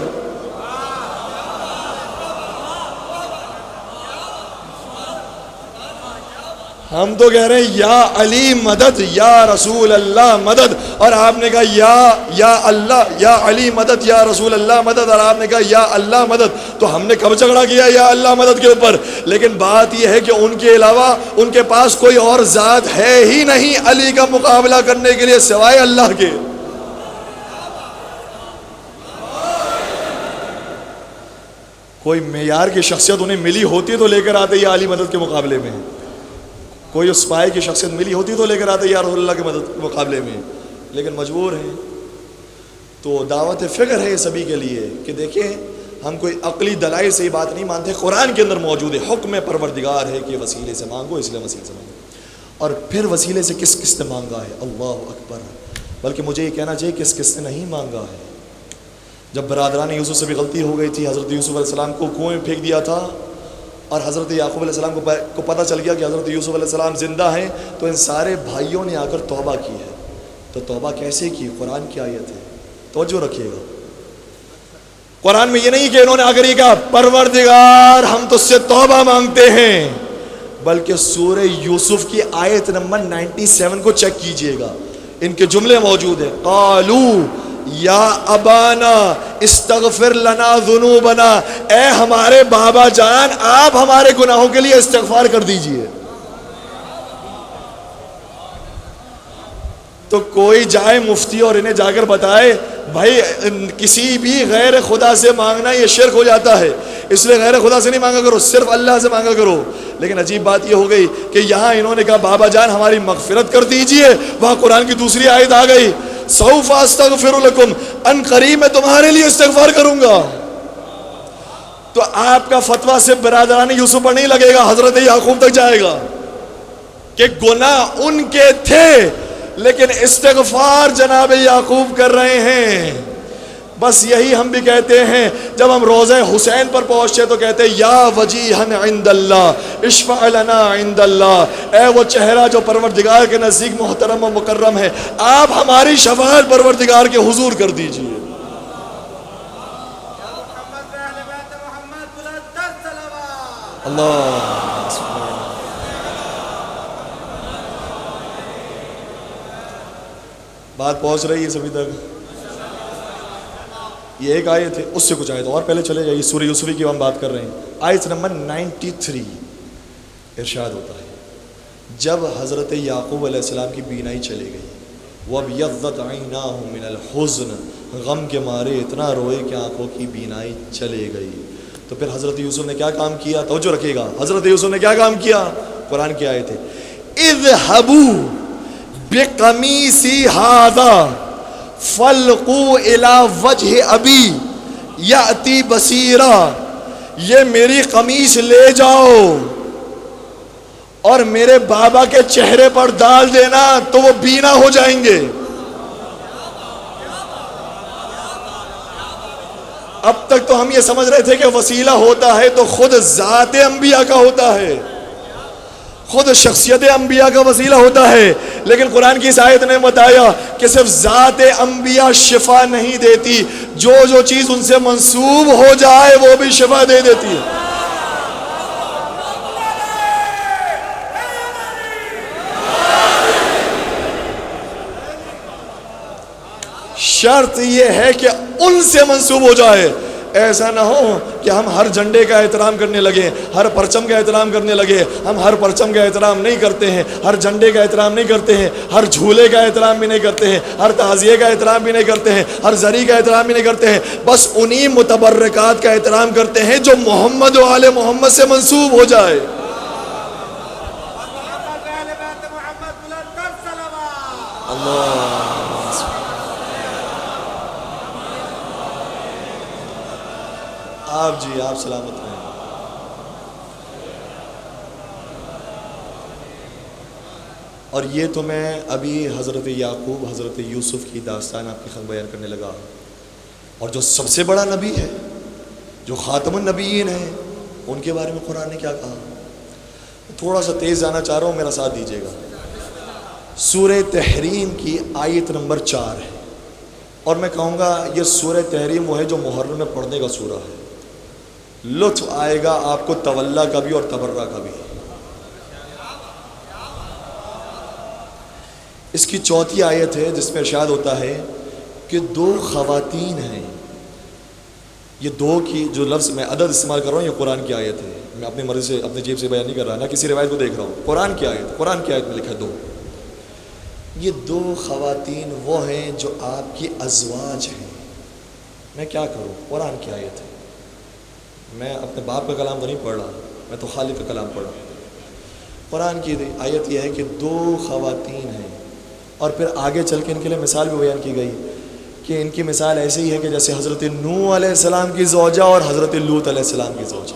ہم تو کہہ رہے ہیں یا علی مدد، یا رسول اللہ مدد، اور آپ نے کہا یا اللہ، یا علی مدد، یا رسول اللہ مدد، اور آپ نے کہا یا اللہ مدد۔ تو ہم نے کب جھگڑا کیا یا اللہ مدد کے اوپر؟ لیکن بات یہ ہے کہ ان کے علاوہ ان کے پاس کوئی اور ذات ہے ہی نہیں علی کا مقابلہ کرنے کے لیے سوائے اللہ کے۔ کوئی معیار کی شخصیت انہیں ملی ہوتی تو لے کر آتے یا علی مدد کے مقابلے میں، کوئی اس پائے کی شخصیت ملی ہوتی تو لے کر آتے یا رسول اللہ کے مدد مقابلے میں، لیکن مجبور ہیں۔ تو دعوت فکر ہے سبھی کے لیے کہ دیکھیں ہم کوئی عقلی دلائل سے ہی بات نہیں مانتے، قرآن کے اندر موجود ہے، حکم پروردگار ہے کہ وسیلے سے مانگو، اس لیے وسیلے سے مانگو۔ اور پھر وسیلے سے کس کس نے مانگا ہے؟ اللہ اکبر۔ بلکہ مجھے یہ کہنا چاہیے کس کس نے نہیں مانگا ہے۔ جب برادران یوسف سے بھی غلطی ہو گئی تھی، حضرت یوسف علیہ السلام کو کنویں میں پھینک دیا تھا، اور حضرت یعقوب علیہ السلام کو پتہ چل گیا کہ حضرت یوسف علیہ السلام زندہ ہیں، تو ان سارے بھائیوں نے آ کر توبہ کی ہے۔ تو توبہ کیسے کی؟ قرآن کی آیت ہے، توجہ رکھیے گا۔ قرآن میں یہ نہیں کہ انہوں نے آ کر یہ کہا پروردگار ہم تجھ سے توبہ مانگتے ہیں، بلکہ سورہ یوسف کی آیت نمبر 97 کو چیک کیجئے گا، ان کے جملے موجود ہیں۔ قالو یا ابانا استغفر لنا ذنوبنا، اے ہمارے بابا جان آپ ہمارے گناہوں کے لیے استغفار کر دیجئے۔ تو کوئی جائے مفتی اور انہیں جا کر بتائے بھائی کسی بھی غیر خدا سے مانگنا یہ شرک ہو جاتا ہے، اس لیے غیر خدا سے نہیں مانگا کرو، صرف اللہ سے مانگا کرو۔ لیکن عجیب بات یہ ہو گئی کہ یہاں انہوں نے کہا بابا جان ہماری مغفرت کر دیجئے، وہاں قرآن کی دوسری آیت آ گئی سوف استغفر لکم، ان قریب میں تمہارے لیے استغفار کروں گا۔ تو آپ کا فتویٰ صرف برادران یوسف پر نہیں لگے گا، حضرت یعقوب تک جائے گا کہ گناہ ان کے تھے لیکن استغفار جناب یعقوب کر رہے ہیں۔ بس یہی ہم بھی کہتے ہیں جب ہم روضہ حسین پر پہنچتے تو کہتے ہیں یا وجیہن عند اللہ اشفع لنا عند اللہ، اے وہ چہرہ جو پروردگار کے نزدیک محترم و مکرم ہے، آپ ہماری شفاعت پروردگار کے حضور کر دیجئے۔ اللہ بات پہنچ رہی ہے سبھی تک؟ یہ ایک آیت ہے، اس سے کچھ آیت اور پہلے چلے جائیے، سورہ یوسفی کی ہم بات کر رہے ہیں، آیت نمبر 93 ارشاد ہوتا ہے جب حضرت یعقوب علیہ السلام کی بینائی چلی گئی، وَابْيَضَّتْ عَيْنَاهُ مِنَ الْحُزْنِ، غم کے مارے اتنا روئے کہ آنکھوں کی بینائی چلے گئی، تو پھر حضرت یوسف نے کیا کام کیا؟ توجہ رکھیے گا، حضرت یوسف نے کیا کام کیا؟ قرآن کی آیت ہے اذهبوا بقمیصی ھذا فَالْقُوا إِلَى وَجْهِ أَبِي یأتی بصیرا، یہ میری قمیص لے جاؤ اور میرے بابا کے چہرے پر ڈال دینا تو وہ بینا ہو جائیں گے۔ اب تک تو ہم یہ سمجھ رہے تھے کہ وسیلہ ہوتا ہے تو خود ذات انبیاء کا ہوتا ہے، خود شخصیت انبیاء کا وسیلہ ہوتا ہے، لیکن قرآن کی اس آیت نے بتایا کہ صرف ذات انبیاء شفا نہیں دیتی، جو چیز ان سے منسوب ہو جائے وہ بھی شفا دے دیتی ہے۔ شرط یہ ہے کہ ان سے منسوب ہو جائے، ایسا نہ ہو کہ ہم ہر جھنڈے کا احترام کرنے لگے، ہر پرچم کا احترام کرنے لگے۔ ہم ہر پرچم کا احترام نہیں کرتے ہیں، ہر جھنڈے کا احترام نہیں کرتے ہیں، ہر جھولے کا احترام بھی نہیں کرتے ہیں، ہر تعزیے کا احترام بھی نہیں کرتے ہیں، ہر زری کا احترام بھی نہیں کرتے ہیں، بس انہی متبرکات کا احترام کرتے ہیں جو محمد و آل محمد سے منسوب ہو جائے۔ اللہ آپ جی آپ سلامت رہیں۔ اور یہ تو میں ابھی حضرت یعقوب حضرت یوسف کی داستان آپ کی خدمت بیان کرنے لگا، اور جو سب سے بڑا نبی ہے، جو خاتم النبیین ہے، ان کے بارے میں قرآن نے کیا کہا؟ تھوڑا سا تیز جانا چاہ رہا ہوں، میرا ساتھ دیجیے گا۔ سورہ تحریم کی آیت نمبر 4 ہے، اور میں کہوں گا یہ سورہ تحریم وہ ہے جو محرم میں پڑھنے کا سورہ ہے، لطف آئے گا آپ کو تولا کا بھی اور تبرہ کا بھی۔ اس کی 4تھی آیت ہے جس میں ارشاد ہوتا ہے کہ 2 خواتین ہیں، یہ 2 کی جو لفظ میں عدد استعمال کر رہا ہوں یہ قرآن کی آیت ہے، میں اپنی مرضی سے اپنے جیب سے بیان نہیں کر رہا، نہ کسی روایت کو دیکھ رہا ہوں، قرآن کی آیت میں لکھا ہے 2۔ یہ 2 خواتین وہ ہیں جو آپ کی ازواج ہیں۔ میں کیا کروں؟ قرآن کی آیت ہے، میں اپنے باپ کا کلام تو نہیں پڑھ رہا، میں تو خالق کا کلام پڑھ رہا ہوں۔ قرآن کی آیت یہ ہے کہ 2 خواتین ہیں، اور پھر آگے چل کے ان کے لیے مثال بھی بیان کی گئی کہ ان کی مثال ایسے ہی ہے کہ جیسے حضرت نوح علیہ السلام کی زوجہ اور حضرت لوط علیہ السلام کی زوجہ۔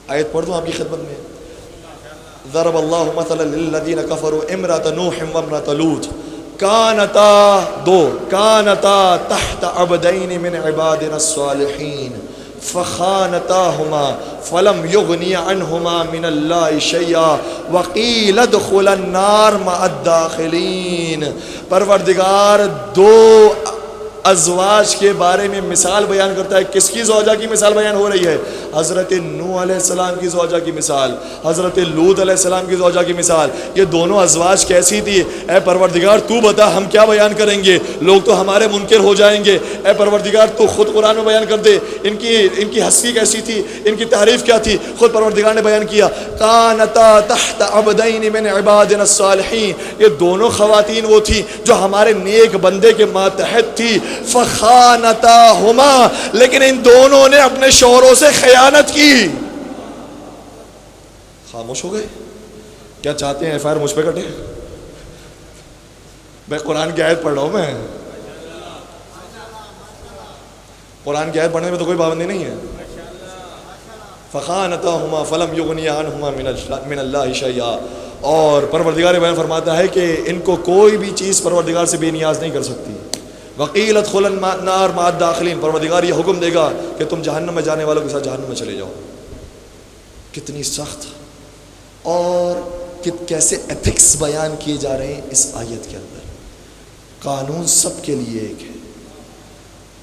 آیت پڑھ دوں آپ کی خدمت میں۔ ضرب اللہ مثلا للذین کفروا امرأۃ نوح وامرأۃ لوط کانتا تحت عبدین من عبادنا الصالحین فخانتاهما فلم یغنی عنہما من اللہ شیئا وقیل ادخلا النار مع الداخلین۔ پروردگار 2 ازواج کے بارے میں مثال بیان کرتا ہے۔ کس کی زوجہ کی مثال بیان ہو رہی ہے؟ حضرت نوح علیہ السلام کی زوجہ کی مثال، حضرت لوط علیہ السلام کی زوجہ کی مثال۔ یہ دونوں ازواج کیسی تھی؟ اے پروردگار تو بتا، ہم کیا بیان کریں گے؟ لوگ تو ہمارے منکر ہو جائیں گے، اے پروردگار تو خود قرآن میں بیان کر دے ان کی ہستی کیسی تھی، ان کی تعریف کیا تھی۔ خود پروردگار نے بیان کیا، کانتا تحت عبدین من عبادنا الصالحین، یہ دونوں خواتین وہ تھی جو ہمارے نیک بندے کے ماتحت تھی۔ فخانتاہما، لیکن ان دونوں نے اپنے شوہروں سے خیانت کی۔ خاموش ہو گئے؟ کیا چاہتے ہیں ایف آئی آر مجھ پہ کٹے؟ میں قرآن کی آیت پڑھ رہا ہوں، میں قرآن کی آیت پڑھنے میں تو کوئی پابندی نہیں ہے۔ فخانتاہما فلم یغنی عنہما من اللہ شیئا، اور پروردگار بیان فرماتا ہے کہ ان کو کوئی بھی چیز پروردگار سے بے نیاز نہیں کر سکتی۔ وقیل ادخلوا النار مع الداخلین، پروردگار یہ حکم دے گا کہ تم جہنم میں جانے والوں کے ساتھ جہنم میں چلے جاؤ۔ کتنی سخت اور کیسے ایتھکس بیان کیے جا رہے ہیں اس آیت کے اندر۔ قانون سب کے لیے ایک ہے،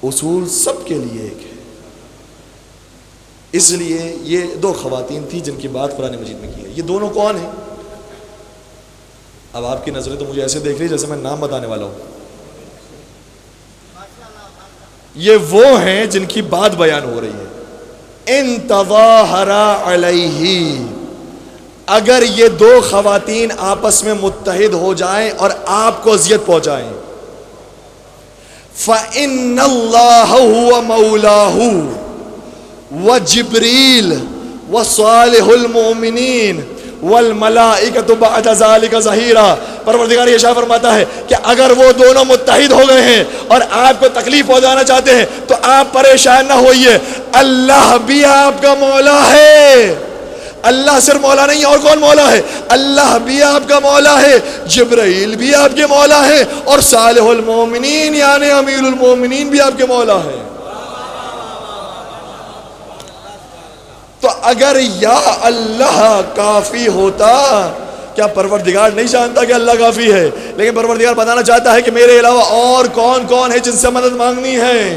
اصول سب کے لیے ایک ہے۔ اس لیے یہ دو خواتین تھیں جن کی بات قرآن مجید میں کی ہے۔ یہ دونوں کون ہیں؟ اب آپ کی نظریں تو مجھے ایسے دیکھ رہی جیسے میں نام بتانے والا ہوں۔ یہ وہ ہیں جن کی بات بیان ہو رہی ہے۔ ان تظاہر علیہ، اگر یہ دو خواتین آپس میں متحد ہو جائیں اور آپ کو اذیت پہنچائیں، فَإِنَّ اللَّهَ هُوَ مَوْلَاهُ وَجِبْرِيلُ وَصَالِحُ الْمُؤْمِنِينَ وَالْمَلَائِكَةُ بَعْدَ ذَلِكَ ظَهِيرًا۔ پروردگار یہ ارشاد فرماتا ہے کہ اگر وہ دونوں متحد ہو گئے ہیں اور آپ کو تکلیف پہنچانا چاہتے ہیں تو آپ پریشان نہ ہوئیے، اللہ بھی آپ کا مولا ہے۔ اللہ صرف مولا نہیں، اور کون مولا ہے؟ اللہ بھی آپ کا مولا ہے، جبرائیل بھی آپ کے مولا ہے، اور صالح المومنین یعنی امیر المومنین بھی آپ کے مولا ہے۔ تو اگر یا اللہ کافی ہوتا، کیا پروردگار نہیں جانتا کہ اللہ کافی ہے؟ لیکن پروردگار بتانا چاہتا ہے کہ میرے علاوہ اور کون کون ہے جن سے مدد مانگنی ہے،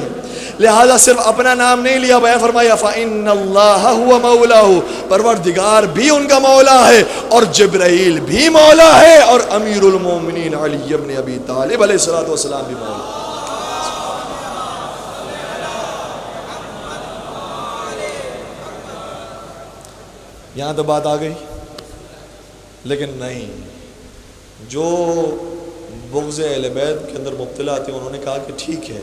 لہذا صرف اپنا نام نہیں لیا، بیان فرمایا فَإِنَّ اللَّهَ هُوَ مَوْلَاهُ، پروردگار بھی ان کا مولا ہے اور جبرائیل بھی مولا ہے اور امیر المومنین علی ابن ابی طالب علیہ السلام بھی مولا ہے۔ یہاں تو بات آ گئی، لیکن نہیں، جو بغض اہل بیت کے اندر مبتلا تھے انہوں نے کہا کہ ٹھیک ہے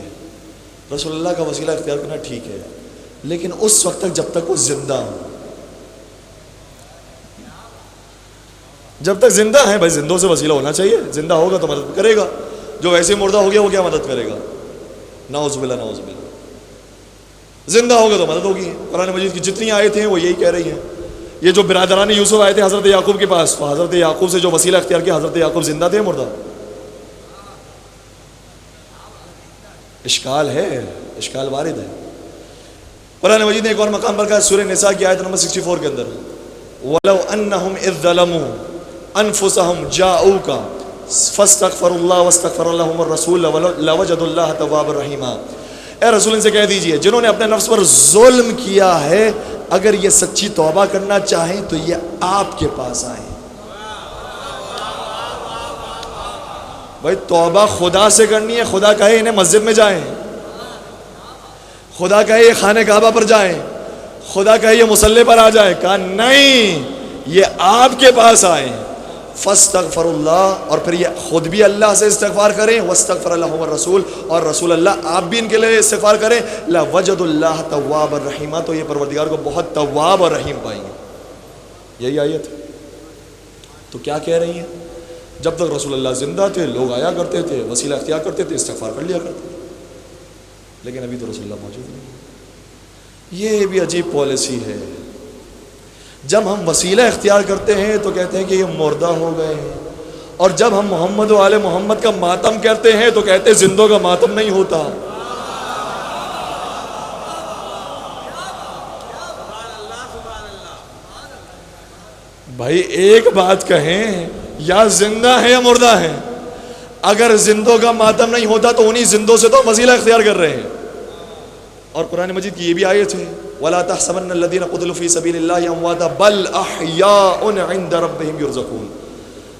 رسول اللہ کا وسیلہ اختیار کرنا ٹھیک ہے، لیکن اس وقت تک جب تک وہ زندہ ہوں، جب تک زندہ ہیں، بھائی زندوں سے وسیلہ ہونا چاہیے، زندہ ہوگا تو مدد کرے گا، جو ویسے مردہ ہو گیا وہ کیا مدد کرے گا؟ نعوذ باللہ نعوذ باللہ، زندہ ہوگا تو مدد ہوگی۔ قرآن مجید کی جتنی آیتیں ہیں وہ یہی کہہ رہی ہیں۔ یہ جو برادران یوسف آئے تھے حضرت یعقوب کے پاس، تو حضرت یعقوب سے جو وسیلہ اختیار کیا، حضرت یعقوب زندہ تھے مردہ؟ اشکال ہے، اشکال وارد ہے۔ قرآن مجید نے ایک اور مقام پر کہا، سورہ نساء کی آیت نمبر 64 کے اندر، وَلَوْ أَنَّهُمْ إِذْ ظَلَمُوا أَنفُسَهُمْ جَاءُوكَ فَاسْتَغْفَرُوا اللَّهَ وَاسْتَغْفَرَ لَهُمُ الرَّسُولُ لَوَجَدُوا اللَّهَ تَوَّابًا رَحِيمًا۔ اے رسول ان سے کہہ دیجئے جنہوں نے اپنے نفس پر ظلم کیا ہے، اگر یہ سچی توبہ کرنا چاہیں تو یہ آپ کے پاس آئیں۔ بھائی توبہ خدا سے کرنی ہے، خدا کہے انہیں مسجد میں جائیں، خدا کہے یہ خانہ کعبہ پر جائیں، خدا کہے یہ مصلی پر آ جائیں، کہا نہیں، یہ آپ کے پاس آئیں۔ فاستغفر اللہ، اور پھر یہ خود بھی اللہ سے استغفار کریں، واستغفر لهم الرسول، اور رسول اللہ آپ بھی ان کے لیے استغفار کریں، لوجدوا اللہ توابا رحیما، تو یہ پروردگار کو بہت تواب اور رحیم پائیں گے۔ یہی آیت ہے۔ تو کیا کہہ رہی ہیں؟ جب تک رسول اللہ زندہ تھے لوگ آیا کرتے تھے، وسیلہ اختیار کرتے تھے، استغفار کر لیا کرتے تھے، لیکن ابھی تو رسول اللہ موجود نہیں۔ یہ بھی عجیب پالیسی ہے، جب ہم وسیلہ اختیار کرتے ہیں تو کہتے ہیں کہ یہ مردہ ہو گئے ہیں، اور جب ہم محمد و آل محمد کا ماتم کرتے ہیں تو کہتے ہیں زندوں کا ماتم نہیں ہوتا۔ بھائی ایک بات کہیں، یا زندہ ہیں یا مردہ ہیں، اگر زندوں کا ماتم نہیں ہوتا تو انہی زندوں سے تو وسیلہ اختیار کر رہے ہیں۔ اور قرآن مجید کی یہ بھی آیت ہے، وَلَا تَحْسَبَنَّ الَّذِينَ قُتِلُوا فِي سَبِيلِ اللَّهِ أَمْوَاتًا بَلْ أَحْيَاءٌ عِندَ رَبِّهِمْ يُرْزَقُونَ۔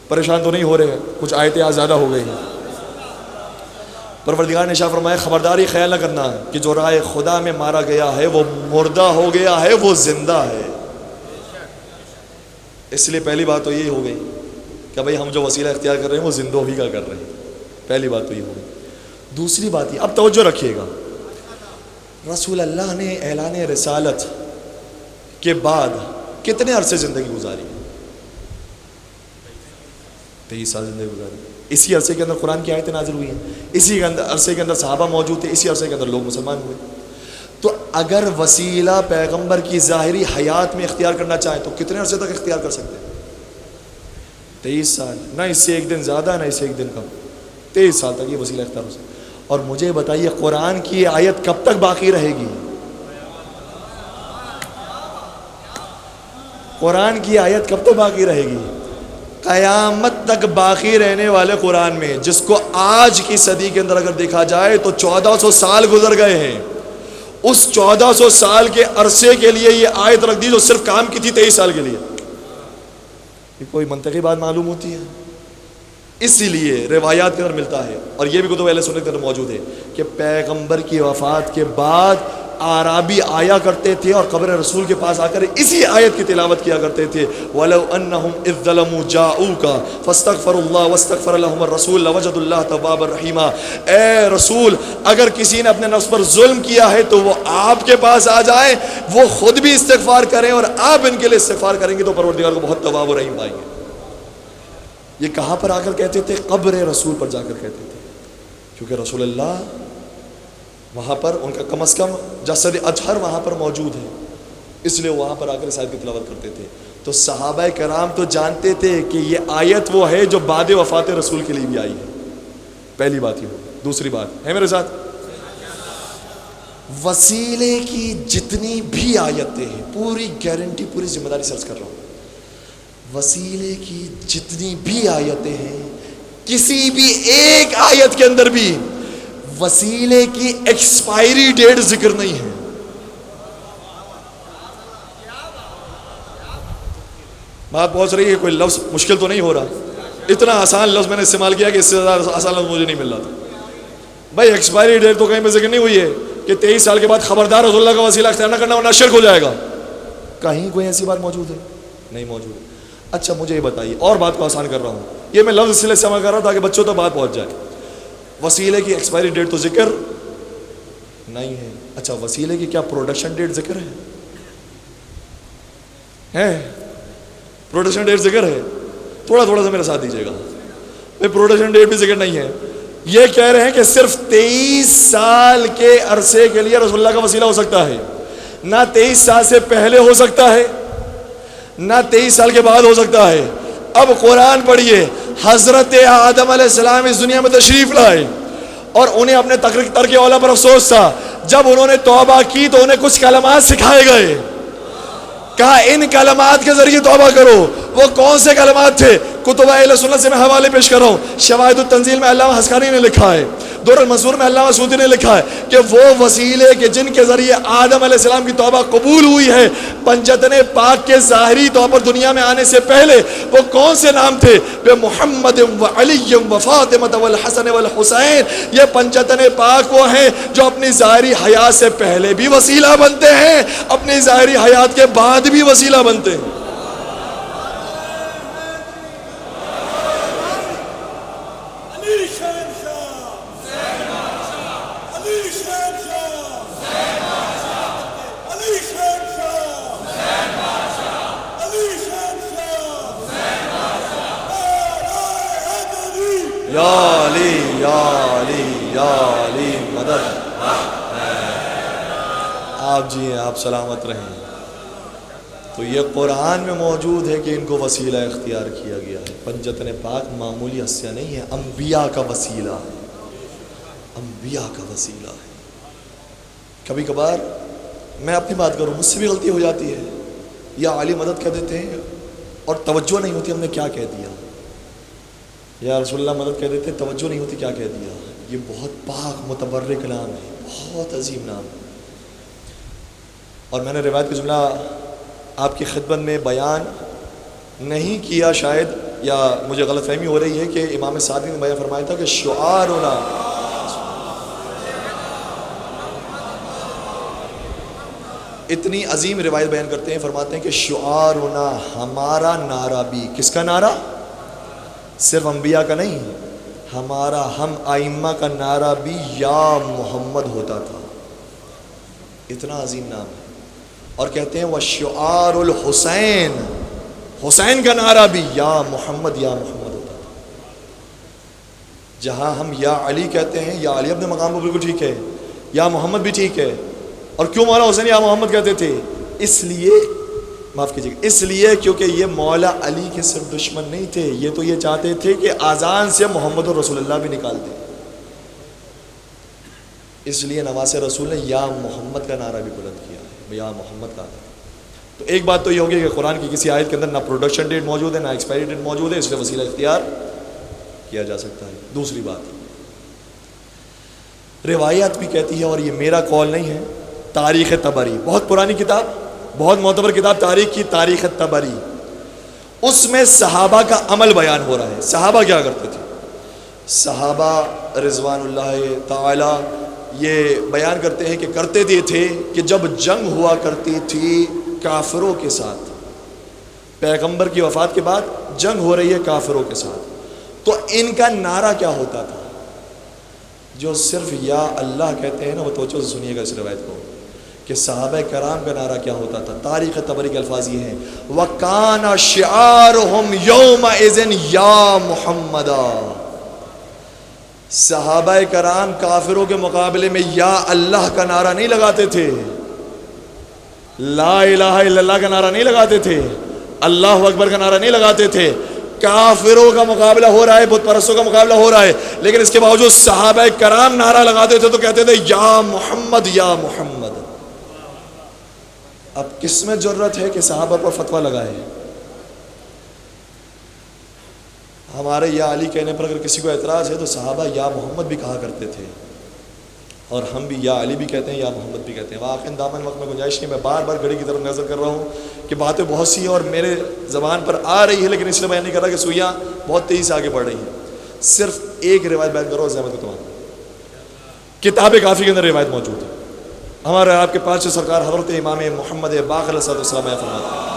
پریشان تو نہیں ہو رہے ہیں، کچھ آیتیں زیادہ ہو گئی ہیں۔ پروردگار نے ارشاد فرمایا خبرداری خیال نہ کرنا کہ جو راہ خدا میں مارا گیا ہے وہ مردہ ہو گیا ہے، وہ زندہ ہے۔ اس لیے پہلی بات تو یہ ہو گئی کہ بھائی ہم جو وسیلہ اختیار کر رہے ہیں وہ زندوں ہی کا کر رہے ہیں، پہلی بات تو یہ ہو گئی۔ دوسری بات یہ، اب توجہ رکھیے گا، رسول اللہ نے اعلان رسالت کے بعد کتنے عرصے زندگی گزاری؟ 23 سال زندگی گزاری۔ اسی عرصے کے اندر قرآن کی آیتیں نازل ہوئی ہیں، اسی عرصے کے اندر صحابہ موجود تھے، اسی عرصے کے اندر لوگ مسلمان ہوئے۔ تو اگر وسیلہ پیغمبر کی ظاہری حیات میں اختیار کرنا چاہیں تو کتنے عرصے تک اختیار کر سکتے ہیں؟ 23 سال، نہ اس سے ایک دن زیادہ نہ اس سے ایک دن کم، 23 سال تک یہ وسیلہ اختیار ہو سکتا ہے۔ اور مجھے بتائیے قرآن کی یہ آیت کب تک باقی رہے گی؟ قرآن کی آیت کب تک باقی رہے گی؟ قیامت تک باقی رہنے والے قرآن میں، جس کو آج کی صدی کے اندر اگر دیکھا جائے تو 1400 سال گزر گئے ہیں، اس 1400 سال کے عرصے کے لیے یہ آیت رکھ دی جو صرف کام کی تھی 23 سال کے لیے۔ یہ کوئی منطقی بات معلوم ہوتی ہے؟ اسی لیے روایات کے اندر ملتا ہے، اور یہ بھی کتب اہل سنت کے اندر موجود ہے کہ پیغمبر کی وفات کے بعد اعرابی آیا کرتے تھے اور قبر رسول کے پاس آ کر اسی آیت کی تلاوت کیا کرتے تھے، وَلَوْ أَنَّهُمْ إِذْ ظَلَمُوا جَاءُوكَ فَاسْتَغْفَرُوا اللَّهَ وَاسْتَغْفَرَ لَهُمُ الرَّسُولُ لَوَجَدُوا اللَّهَ تَوَّابًا رَحِيمًا۔ اے رسول، اگر کسی نے اپنے نفس پر ظلم کیا ہے تو وہ آپ کے پاس آ جائیں، وہ خود بھی استغفار کریں اور آپ ان کے لیے استغفار کریں گے تو پروردگار کو بہت تواب و رحیم پائیں گے۔ یہ کہاں پر آ کر کہتے تھے؟ قبر رسول پر جا کر کہتے تھے، کیونکہ رسول اللہ وہاں پر ان کا کم از کم جسد اطہر وہاں پر موجود ہے، اس لیے وہاں پر آ کر اس آیت کی تلاوت کرتے تھے۔ تو صحابہ کرام تو جانتے تھے کہ یہ آیت وہ ہے جو بعد وفات رسول کے لیے بھی آئی ہے۔ پہلی بات یہ ہو۔ دوسری بات ہے میرے ساتھ، وسیلے کی جتنی بھی آیتیں ہیں، پوری گارنٹی، پوری ذمہ داری سے عرض کر رہا ہوں، وسیلے کی جتنی بھی آیتیں ہیں، کسی بھی ایک آیت کے اندر بھی وسیلے کی ایکسپائری ڈیٹ ذکر نہیں ہے۔ بات پہنچ رہی ہے؟ کوئی لفظ مشکل تو نہیں ہو رہا؟ اتنا آسان لفظ میں نے استعمال کیا کہ اس سے زیادہ آسان لفظ مجھے نہیں مل رہا تھا۔ بھائی ایکسپائری ڈیٹ تو کہیں پہ ذکر نہیں ہوئی ہے کہ 23 سال کے بعد خبردار رسول اللہ کا وسیلہ اختیار نہ کرنا ورنہ شرک ہو جائے گا، کہیں کوئی ایسی بات موجود ہے؟ نہیں موجود ہے۔ اچھا مجھے یہ بتائیے، اور بات کو آسان کر رہا ہوں، یہ میں لفظ اس لیے استعمال کر رہا ہوں تاکہ بچوں تک بات پہنچ جائے۔ وسیلے کی ایکسپائری ڈیٹ تو ذکر نہیں ہے۔ اچھا وسیلے کی کیا پروڈکشن ڈیٹ ذکر ہے؟ پروڈکشن ڈیٹ ذکر ہے؟ تھوڑا تھوڑا سا میرے ساتھ دیجیے گا۔ پروڈکشن ڈیٹ بھی ذکر نہیں ہے۔ یہ کہہ رہے ہیں کہ صرف 23 سال کے عرصے کے لیے رسول اللہ کا وسیلہ ہو سکتا ہے، نہ 23 سال سے پہلے ہو سکتا ہے نہ 23 سال کے بعد ہو سکتا ہے۔ اب قرآن پڑھیے، حضرت آدم علیہ السلام اس دنیا میں تشریف لائے اور انہیں اپنے ترک اولا پر افسوس تھا۔ جب انہوں نے توبہ کی تو انہیں کچھ کلمات سکھائے گئے، کہا ان کلمات کے ذریعے توبہ کرو۔ وہ کون سے کلمات تھے؟ کتب اہل سنت سے میں حوالے پیش کر رہا ہوں۔ شواہد التنزیل میں علامہ حسکانی نے لکھا ہے، دور المنصور میں علامہ سعودی نے لکھا ہے کہ وہ وسیلے کہ جن کے ذریعے آدم علیہ السلام کی توبہ قبول ہوئی ہے پنجتن پاک کے ظاہری طور پر دنیا میں آنے سے پہلے، وہ کون سے نام تھے؟ بے محمد و علی و فاطمہ والحسن والحسین۔ یہ پنجتن پاک وہ ہیں جو اپنی ظاہری حیات سے پہلے بھی وسیلہ بنتے ہیں، اپنی ظاہری حیات کے بعد بھی وسیلہ بنتے ہیں۔ یا علی یا علی یا علی مدد۔ آپ جی ہیں، آپ سلامت رہیں۔ تو یہ قرآن میں موجود ہے کہ ان کو وسیلہ اختیار کیا گیا ہے۔ پنجتن پاک معمولی حصہ نہیں ہے، انبیاء کا وسیلہ ہے، انبیاء کا وسیلہ ہے۔ کبھی کبھار میں اپنی بات کروں، مجھ سے بھی غلطی ہو جاتی ہے، یا علی مدد کہہ دیتے ہیں اور توجہ نہیں ہوتی ہم نے کیا کہہ دیا، یا رسول اللہ مدد کہہ دیتے توجہ نہیں ہوتی کیا کہہ دیا۔ یہ بہت پاک متبرک نام ہے، بہت عظیم نام ہے۔ اور میں نے روایت کا جملہ آپ کی خدمت میں بیان نہیں کیا شاید، یا مجھے غلط فہمی ہو رہی ہے کہ امام سعدی نے بیان فرمایا تھا کہ شعارنا، اتنی عظیم روایت بیان کرتے ہیں، فرماتے ہیں کہ شعارنا، ہمارا نعرہ بھی، کس کا نعرہ؟ صرف انبیاء کا نہیں، ہمارا، ہم ائمہ کا نعرہ بھی یا محمد ہوتا تھا۔ اتنا عظیم نام ہے۔ اور کہتے ہیں وَشُعَارُ الحسین، حسین کا نعرہ بھی یا محمد یا محمد ہوتا تھا۔ جہاں ہم یا علی کہتے ہیں، یا علی اپنے مقام پر بالکل ٹھیک ہے، یا محمد بھی ٹھیک ہے۔ اور کیوں مولا حسین یا محمد کہتے تھے؟ اس لیے، معاف کیجیے گا، اس لیے کیونکہ یہ مولا علی کے صرف دشمن نہیں تھے، یہ تو یہ چاہتے تھے کہ اذان سے محمد رسول اللہ بھی نکال دیں۔ اس لیے نواسے رسول نے یا محمد کا نعرہ بھی بلند کیا ہے، یا محمد کا۔ تو ایک بات تو یہ ہوگی کہ قرآن کی کسی آیت کے اندر نہ پروڈکشن ڈیٹ موجود ہے نہ ایکسپائری ڈیٹ موجود ہے، اس لیے وسیلہ اختیار کیا جا سکتا ہے۔ دوسری بات، روایات بھی کہتی ہے، اور یہ میرا قول نہیں ہے، تاریخ طبری، بہت پرانی کتاب، بہت معتبر کتاب تاریخ کی، تاریخ طبری، اس میں صحابہ کا عمل بیان ہو رہا ہے۔ صحابہ کیا کرتے تھے؟ صحابہ رضوان اللہ تعالی یہ بیان کرتے ہیں کہ کرتے تھے کہ جب جنگ ہوا کرتی تھی کافروں کے ساتھ، پیغمبر کی وفات کے بعد جنگ ہو رہی ہے کافروں کے ساتھ، تو ان کا نعرہ کیا ہوتا تھا؟ جو صرف یا اللہ کہتے ہیں نا، وہ توجہ سے سنیے گا اس روایت کو، کہ صحابہ کرام کا نعرہ کیا ہوتا تھا۔ تاریخ طبری کے الفاظ یہ ہیں، وَكَانَ شِعَارُهُمْ يَوْمَئِذٍ يَا مُحَمَّدًا۔ صحابہ کرام کافروں کے مقابلے میں یا اللہ کا نعرہ نہیں لگاتے تھے، لا الہ الا اللہ کا نعرہ نہیں لگاتے تھے، اللہ اکبر کا نعرہ نہیں لگاتے تھے۔ کافروں کا مقابلہ ہو رہا ہے، بت پرستوں کا مقابلہ ہو رہا ہے، لیکن اس کے باوجود صحابہ کرام نعرہ لگاتے تھے تو کہتے تھے یا محمد یا محمد۔ اب کس میں جرت ہے کہ صحابہ پر فتویٰ لگائے؟ ہمارے یا علی کہنے پر اگر کسی کو اعتراض ہے تو صحابہ یا محمد بھی کہا کرتے تھے، اور ہم بھی یا علی بھی کہتے ہیں یا محمد بھی کہتے ہیں۔ واقعی دامن وقت میں گنجائش نہیں، میں بار بار گھڑی کی طرف نظر کر رہا ہوں کہ باتیں بہت سی ہیں اور میرے زبان پر آ رہی ہے، لیکن اس لیے بیان نہیں کر رہا کہ سوئیاں بہت تیزی سے آگے بڑھ رہی ہیں۔ صرف ایک روایت بیان کرو زحمت کو تمام، کتاب کافی کے اندر روایت موجود ہے۔ ہمارے آپ کے پاس سرکار حضرت امام محمد باقر علیہ السلام فرماتے ہیں،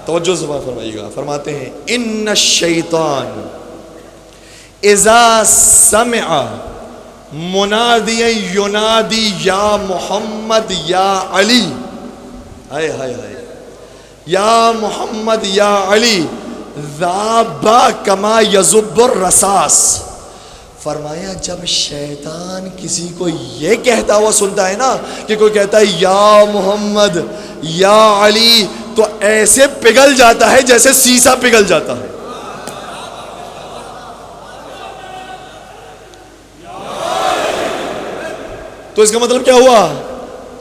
توجہ سے فرمائیے گا، فرماتے ہیں ان الشیطان اذا سمع منادیا ینادی یا محمد یا علی، ہائے ہائے ہائے، یا محمد یا علی، ذاب کما یذب الرصاص۔ فرمایا جب شیطان کسی کو یہ کہتا ہوا سنتا ہے نا، کہ کوئی کہتا ہے یا محمد یا علی، تو ایسے پگھل جاتا ہے جیسے سیسا پگھل جاتا ہے۔ تو اس کا مطلب کیا ہوا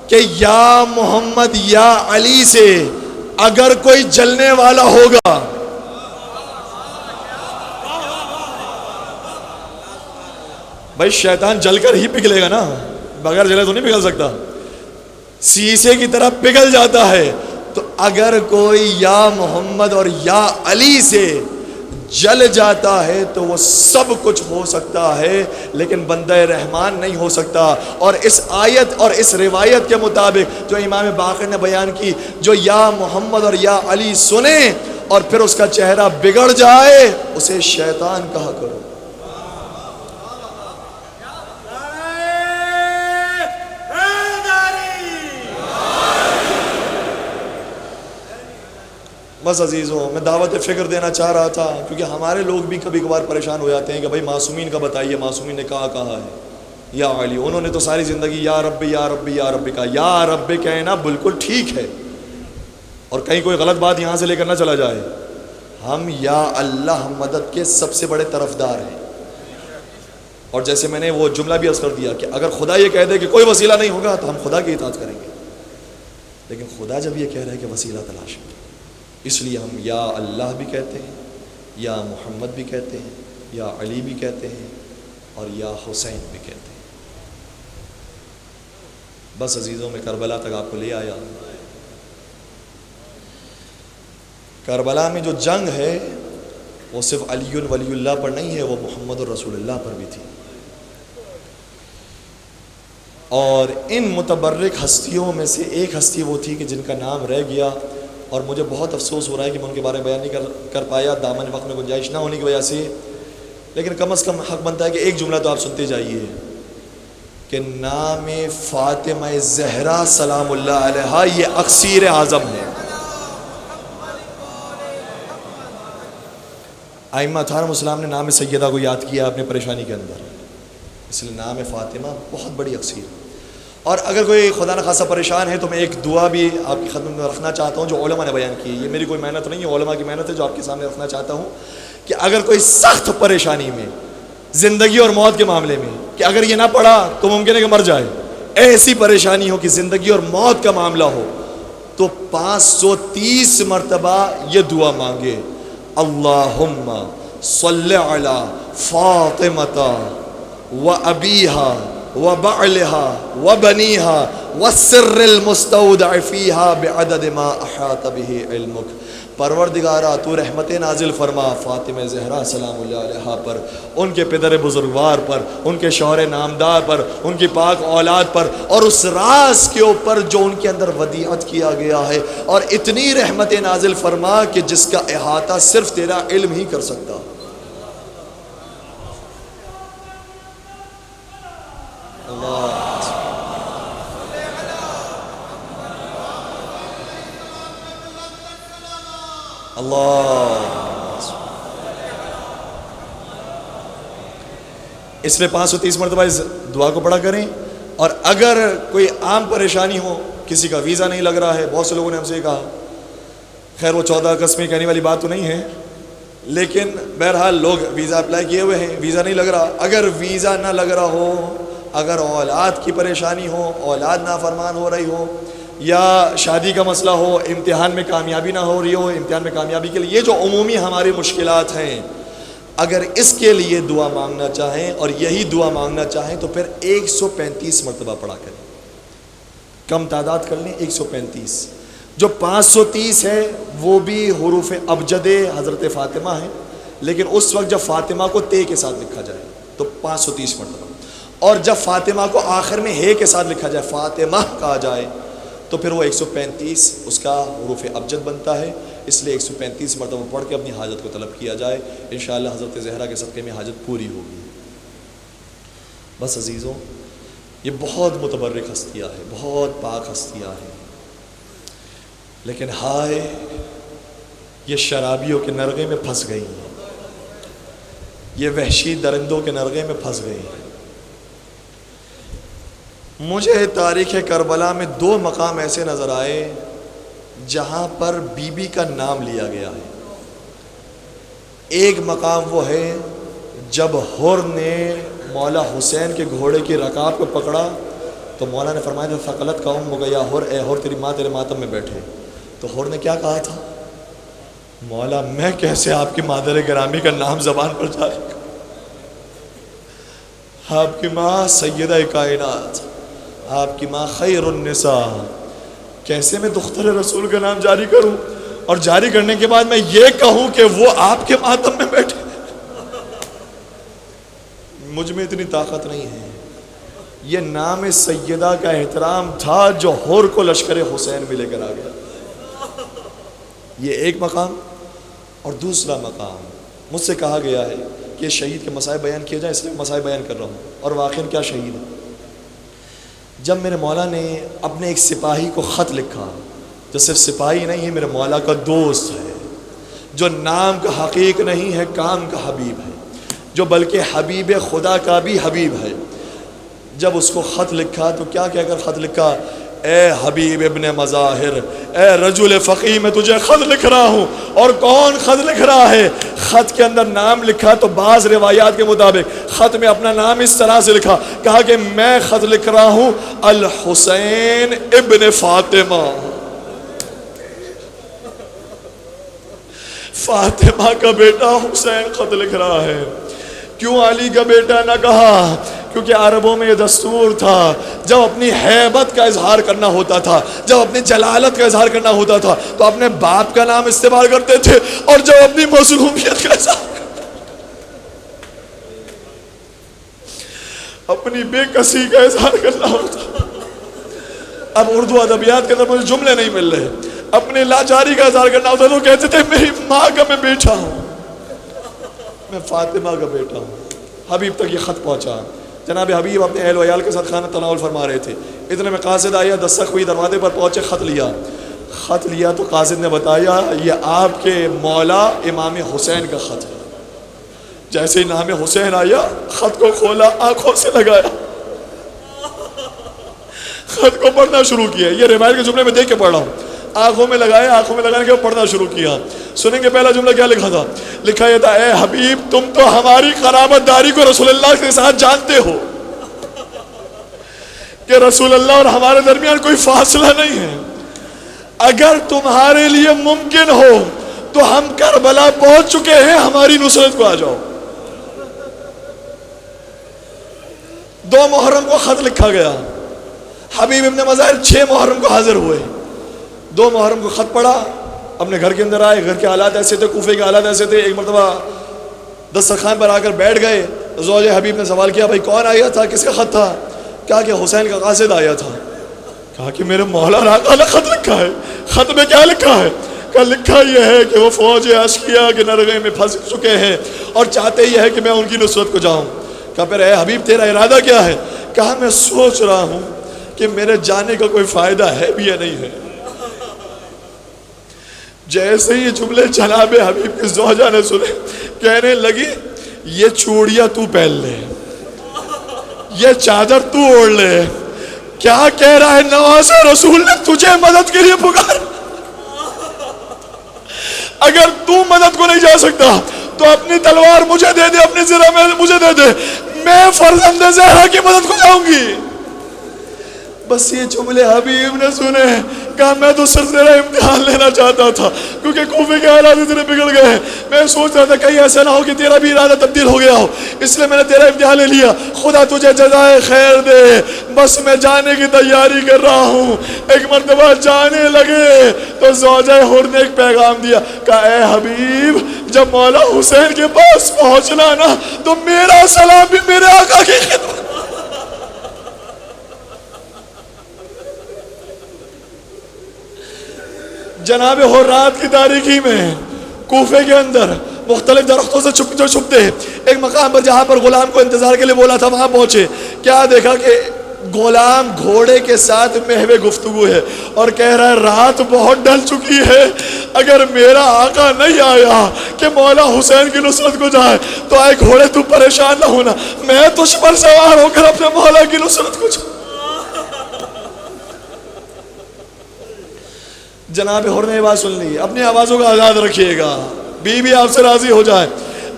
کہ یا محمد یا علی سے اگر کوئی جلنے والا ہوگا، بھائی شیطان جل کر ہی پگھلے گا نا، بغیر جلے تو نہیں پگھل سکتا، سیسے کی طرح پگھل جاتا ہے۔ تو اگر کوئی یا محمد اور یا علی سے جل جاتا ہے تو وہ سب کچھ ہو سکتا ہے، لیکن بندہ رحمان نہیں ہو سکتا۔ اور اس آیت اور اس روایت کے مطابق جو امام باقر نے بیان کی، جو یا محمد اور یا علی سنے اور پھر اس کا چہرہ بگڑ جائے، اسے شیطان کہا کرو۔ بس عزیزوں، میں دعوت فکر دینا چاہ رہا تھا، کیونکہ ہمارے لوگ بھی کبھی کبھار پریشان ہو جاتے ہیں کہ بھائی معصومین کا بتائیے، معصومین نے کہا ہے یا علی، انہوں نے تو ساری زندگی یا رب یا رب یا رب کہا۔ یا رب کہنا بالکل ٹھیک ہے، اور کہیں کوئی غلط بات یہاں سے لے کر نہ چلا جائے، ہم یا اللہ مدد کے سب سے بڑے طرفدار ہیں۔ اور جیسے میں نے وہ جملہ بھی عرض کر دیا کہ اگر خدا یہ کہہ دے کہ کوئی وسیلہ نہیں ہوگا تو ہم خدا کی اطاعت کریں گے، لیکن خدا جب یہ کہہ رہا ہے کہ وسیلہ تلاش ہے، اس لیے ہم یا اللہ بھی کہتے ہیں، یا محمد بھی کہتے ہیں، یا علی بھی کہتے ہیں، اور یا حسین بھی کہتے ہیں۔ بس عزیزوں، میں کربلا تک آپ کو لے آیا۔ کربلا میں جو جنگ ہے وہ صرف علی ولی اللہ پر نہیں ہے، وہ محمد الرسول اللہ پر بھی تھی۔ اور ان متبرک ہستیوں میں سے ایک ہستی وہ تھی کہ جن کا نام رہ گیا، اور مجھے بہت افسوس ہو رہا ہے کہ میں ان کے بارے میں بیان نہیں کر پایا، دامن وقت میں گنجائش نہ ہونے کی وجہ سے، لیکن کم از کم حق بنتا ہے کہ ایک جملہ تو آپ سنتے جائیے کہ نام فاطمہ زہرا سلام اللہ علیہا یہ اکسیر اعظم ہے۔ ائمہ اتھارم اسلام نے نام سیدہ کو یاد کیا اپنے پریشانی کے اندر، اس لیے نام فاطمہ بہت بڑی اکسیر ہے۔ اور اگر کوئی خدا نخواستہ پریشان ہے تو میں ایک دعا بھی آپ کی خدمت میں رکھنا چاہتا ہوں جو علماء نے بیان کی ہے۔ یہ میری کوئی محنت نہیں ہے، علماء کی محنت ہے جو آپ کے سامنے رکھنا چاہتا ہوں کہ اگر کوئی سخت پریشانی میں زندگی اور موت کے معاملے میں کہ اگر یہ نہ پڑھا تو ممکن ہے کہ مر جائے، ایسی پریشانی ہو کہ زندگی اور موت کا معاملہ ہو، تو 530 مرتبہ یہ دعا مانگے، اللہم صلی علی فاطمہ و ابیہا و بعلہا و بنیہا والسر المستودع فیہا بعدد ما احاط بہ علمک۔ پروردگارہ تو رحمت نازل فرما فاطمہ زہرا سلام اللہ علیہا پر، ان کے پدر بزرگوار پر، ان کے شوہر نامدار پر، ان کی پاک اولاد پر، اور اس راز کے اوپر جو ان کے اندر ودیعت کیا گیا ہے، اور اتنی رحمت نازل فرما کہ جس کا احاطہ صرف تیرا علم ہی کر سکتا۔ اللہ اس لیے 530 مرتبہ اس دعا کو پڑھا کریں۔ اور اگر کوئی عام پریشانی ہو، کسی کا ویزا نہیں لگ رہا ہے، بہت سے لوگوں نے ہم سے کہا، خیر وہ 14 اگست میں کہنے والی بات تو نہیں ہے، لیکن بہرحال لوگ ویزا اپلائی کیے ہوئے ہیں، ویزا نہیں لگ رہا۔ اگر ویزا نہ لگ رہا ہو، اگر اولاد کی پریشانی ہو، اولاد نافرمان ہو رہی ہو، یا شادی کا مسئلہ ہو، امتحان میں کامیابی نہ ہو رہی ہو، امتحان میں کامیابی کے لیے یہ جو عمومی ہماری مشکلات ہیں، اگر اس کے لیے دعا مانگنا چاہیں اور یہی دعا مانگنا چاہیں تو پھر 135 مرتبہ پڑھا کریں۔ کم تعداد کر لیں، 135۔ جو 530 ہے وہ بھی حروف ابجد حضرت فاطمہ ہے، لیکن اس وقت جب فاطمہ کو تے کے ساتھ لکھا جائے تو 530 مرتبہ، اور جب فاطمہ کو آخر میں ہے کے ساتھ لکھا جائے، فاطمہ کہا جائے، تو پھر وہ 135 اس کا حروف ابجد بنتا ہے۔ اس لیے 135 مرتبہ پڑھ کے اپنی حاجت کو طلب کیا جائے، انشاءاللہ حضرت زہرا کے صدقے میں حاجت پوری ہوگی۔ بس عزیزوں، یہ بہت متبرک ہستیاں ہیں، بہت پاک ہستیاں ہیں، لیکن ہائے یہ شرابیوں کے نرغے میں پھنس گئی ہیں، یہ وحشی درندوں کے نرغے میں پھنس گئی ہیں۔ مجھے تاریخ کربلا میں 2 مقام ایسے نظر آئے جہاں پر بی بی کا نام لیا گیا ہے۔ ایک مقام وہ ہے جب حر نے مولا حسین کے گھوڑے کی رکاب کو پکڑا تو مولا نے فرمایا تھا ثقلت کا امک یا حر، اے حر تیری ماں تیرے ماتم میں بیٹھے۔ تو حر نے کیا کہا تھا؟ مولا میں کیسے آپ کی مادر گرامی کا نام زبان پر جاری کروں؟ آپ کی ماں سیدہ کائنات، آپ کی ماں خیر النساء، کیسے میں دختر رسول کا نام جاری کروں اور جاری کرنے کے بعد میں یہ کہوں کہ وہ آپ کے ماتم میں بیٹھے؟ مجھ میں اتنی طاقت نہیں ہے۔ یہ نام سیدہ کا احترام تھا جو حر کو لشکر حسین میں لے کر آ گیا۔ یہ ایک مقام۔ اور دوسرا مقام، مجھ سے کہا گیا ہے کہ شہید کے مسائل بیان کیے جائیں، اس لیے مسائل بیان کر رہا ہوں، اور واقعاً کیا شہید ہے۔ جب میرے مولا نے اپنے ایک سپاہی کو خط لکھا، جو صرف سپاہی نہیں ہے، میرے مولا کا دوست ہے، جو نام کا حقیق نہیں ہے، کام کا حبیب ہے، جو بلکہ حبیب خدا کا بھی حبیب ہے، جب اس کو خط لکھا تو کیا کہہ کر خط لکھا؟ اے حبیب ابن مظاہر، اے رجل فقی، میں تجھے خط لکھ رہا ہوں۔ اور کون خط لکھ رہا ہے؟ خط کے اندر نام لکھا تو بعض روایات کے مطابق خط میں اپنا نام اس طرح سے لکھا، کہا کہ میں خط لکھ رہا ہوں الحسین ابن فاطمہ، فاطمہ کا بیٹا حسین خط لکھ رہا ہے۔ کیوں علی کا بیٹا نہ کہا؟ کیونکہ عربوں میں یہ دستور تھا، جب اپنی ہیبت کا اظہار کرنا ہوتا تھا، جب اپنی جلالت کا اظہار کرنا ہوتا تھا تو اپنے باپ کا نام استعمال کرتے تھے، اور جب اپنی مظلومیت کا اظہار اپنی بے کسی کا اظہار کرنا ہوتا۔ اب اردو ادبیات کے اندر مجھے جملے نہیں مل رہے، اپنے لاچاری کا اظہار کرنا ہوتا تو کہتے تھے میری ماں کا میں بیٹا ہوں، میں فاطمہ کا بیٹا ہوں۔ حبیب تک یہ خط پہنچا۔ جناب حبیب اپنے اہل و عیال کے ساتھ کھانا تناول فرما رہے تھے، اتنے میں قاصد آیا، دستک ہوئی، دروازے پر پہنچے، خط لیا تو قاصد نے بتایا یہ آپ کے مولا امام حسین کا خط ہے۔ جیسے ہی نام حسین آیا، خط کو کھولا، آنکھوں سے لگایا، خط کو پڑھنا شروع کیا۔ یہ روایت کے جملے میں دیکھ کے پڑھ رہا ہوں۔ آنکھوں میں لگائے، آنکھوں میں لگانے کے بعد پڑھنا شروع کیا. سنیں گے پہلا جملہ کیا لکھا تھا؟ لکھا یہ تھا اے حبیب تم تو ہماری قرابت داری کو رسول اللہ کے ساتھ جانتے ہو کہ رسول اللہ اور ہمارے درمیان کوئی فاصلہ نہیں ہے. اگر تمہارے لیے ممکن ہو تو ہم کربلا پہنچ چکے ہیں، ہماری نصرت کو آ جاؤ. 2 محرم کو خط لکھا گیا. حبیب ابن مظاہر 6 محرم کو حاضر ہوئے. 2 محرم کو خط پڑھا، اپنے گھر کے اندر آئے. گھر کے حالات ایسے تھے، کوفے کے حالات ایسے تھے. ایک مرتبہ دسترخوان پر آ کر بیٹھ گئے. زوج حبیب نے سوال کیا بھائی کون آیا تھا، کس کا خط تھا؟ کہا کہ حسین کا قاصد آیا تھا. کہا کہ میرے مولا نے خط لکھا ہے. خط میں کیا لکھا ہے؟ کہ لکھا یہ ہے کہ وہ فوج اشقیاء کے نرغے میں پھنس چکے ہیں اور چاہتے یہ ہے کہ میں ان کی نصرت کو جاؤں. کہا پھر اے حبیب تیرا ارادہ کیا ہے؟ کہا میں سوچ رہا ہوں کہ میرے جانے کا کوئی فائدہ ہے بھی یا نہیں ہے. جیسے یہ جملے جناب حبیب کی زوجہ نے سنے، کہنے لگی یہ چوڑیاں تو پہن لے، یہ چادر تو اوڑھ لے. کیا کہہ رہا ہے؟ نواز رسول نے تجھے مدد کے لیے پکار. اگر تو مدد کو نہیں جا سکتا تو اپنی تلوار مجھے دے دے، اپنی زرہ میں مجھے دے دے، میں فرزند زہرا کی مدد کو جاؤں گی. بس یہ جملے حبیب نے سنے. کہا میں تو صرف تیرا امتحان لینا چاہتا تھا کیونکہ کوفے کے حالات اتنے بگڑ گئے. میں سوچ رہا تھا کہیں ایسا نہ ہو کہ تیرا بھی ارادہ تبدیل ہو گیا ہو، اس لیے میں نے تیرا امتحان لے لیا. خدا تجھے جزائے خیر دے. بس میں جانے کی تیاری کر رہا ہوں. ایک مرتبہ جانے لگے تو زوجہ حر نے ایک پیغام دیا. کہا اے حبیب جب مولا حسین کے پاس پہنچنا نا تو میرا سلام بھی میرے آقا کی خدمت. جناب حر رات کی تاریکی میں کوفے کے اندر مختلف درختوں سے چھپتے ایک مقام پر جہاں پر غلام کو انتظار کے لیے بولا تھا وہاں پہنچے. کیا دیکھا کہ غلام گھوڑے کے ساتھ محو گفتگو ہے اور کہہ رہا ہے رات بہت ڈل چکی ہے، اگر میرا آقا نہیں آیا کہ مولا حسین کی نصرت کو جائے تو آئے گھوڑے تو پریشان نہ ہونا، میں تجھ پر سوار ہو کر اپنے مولا کی نصرت کو جاؤں. جناب حر نے یہ بات سن لی. اپنی آوازوں کا آزاد رکھیے گا، بی بی آپ سے راضی ہو جائے.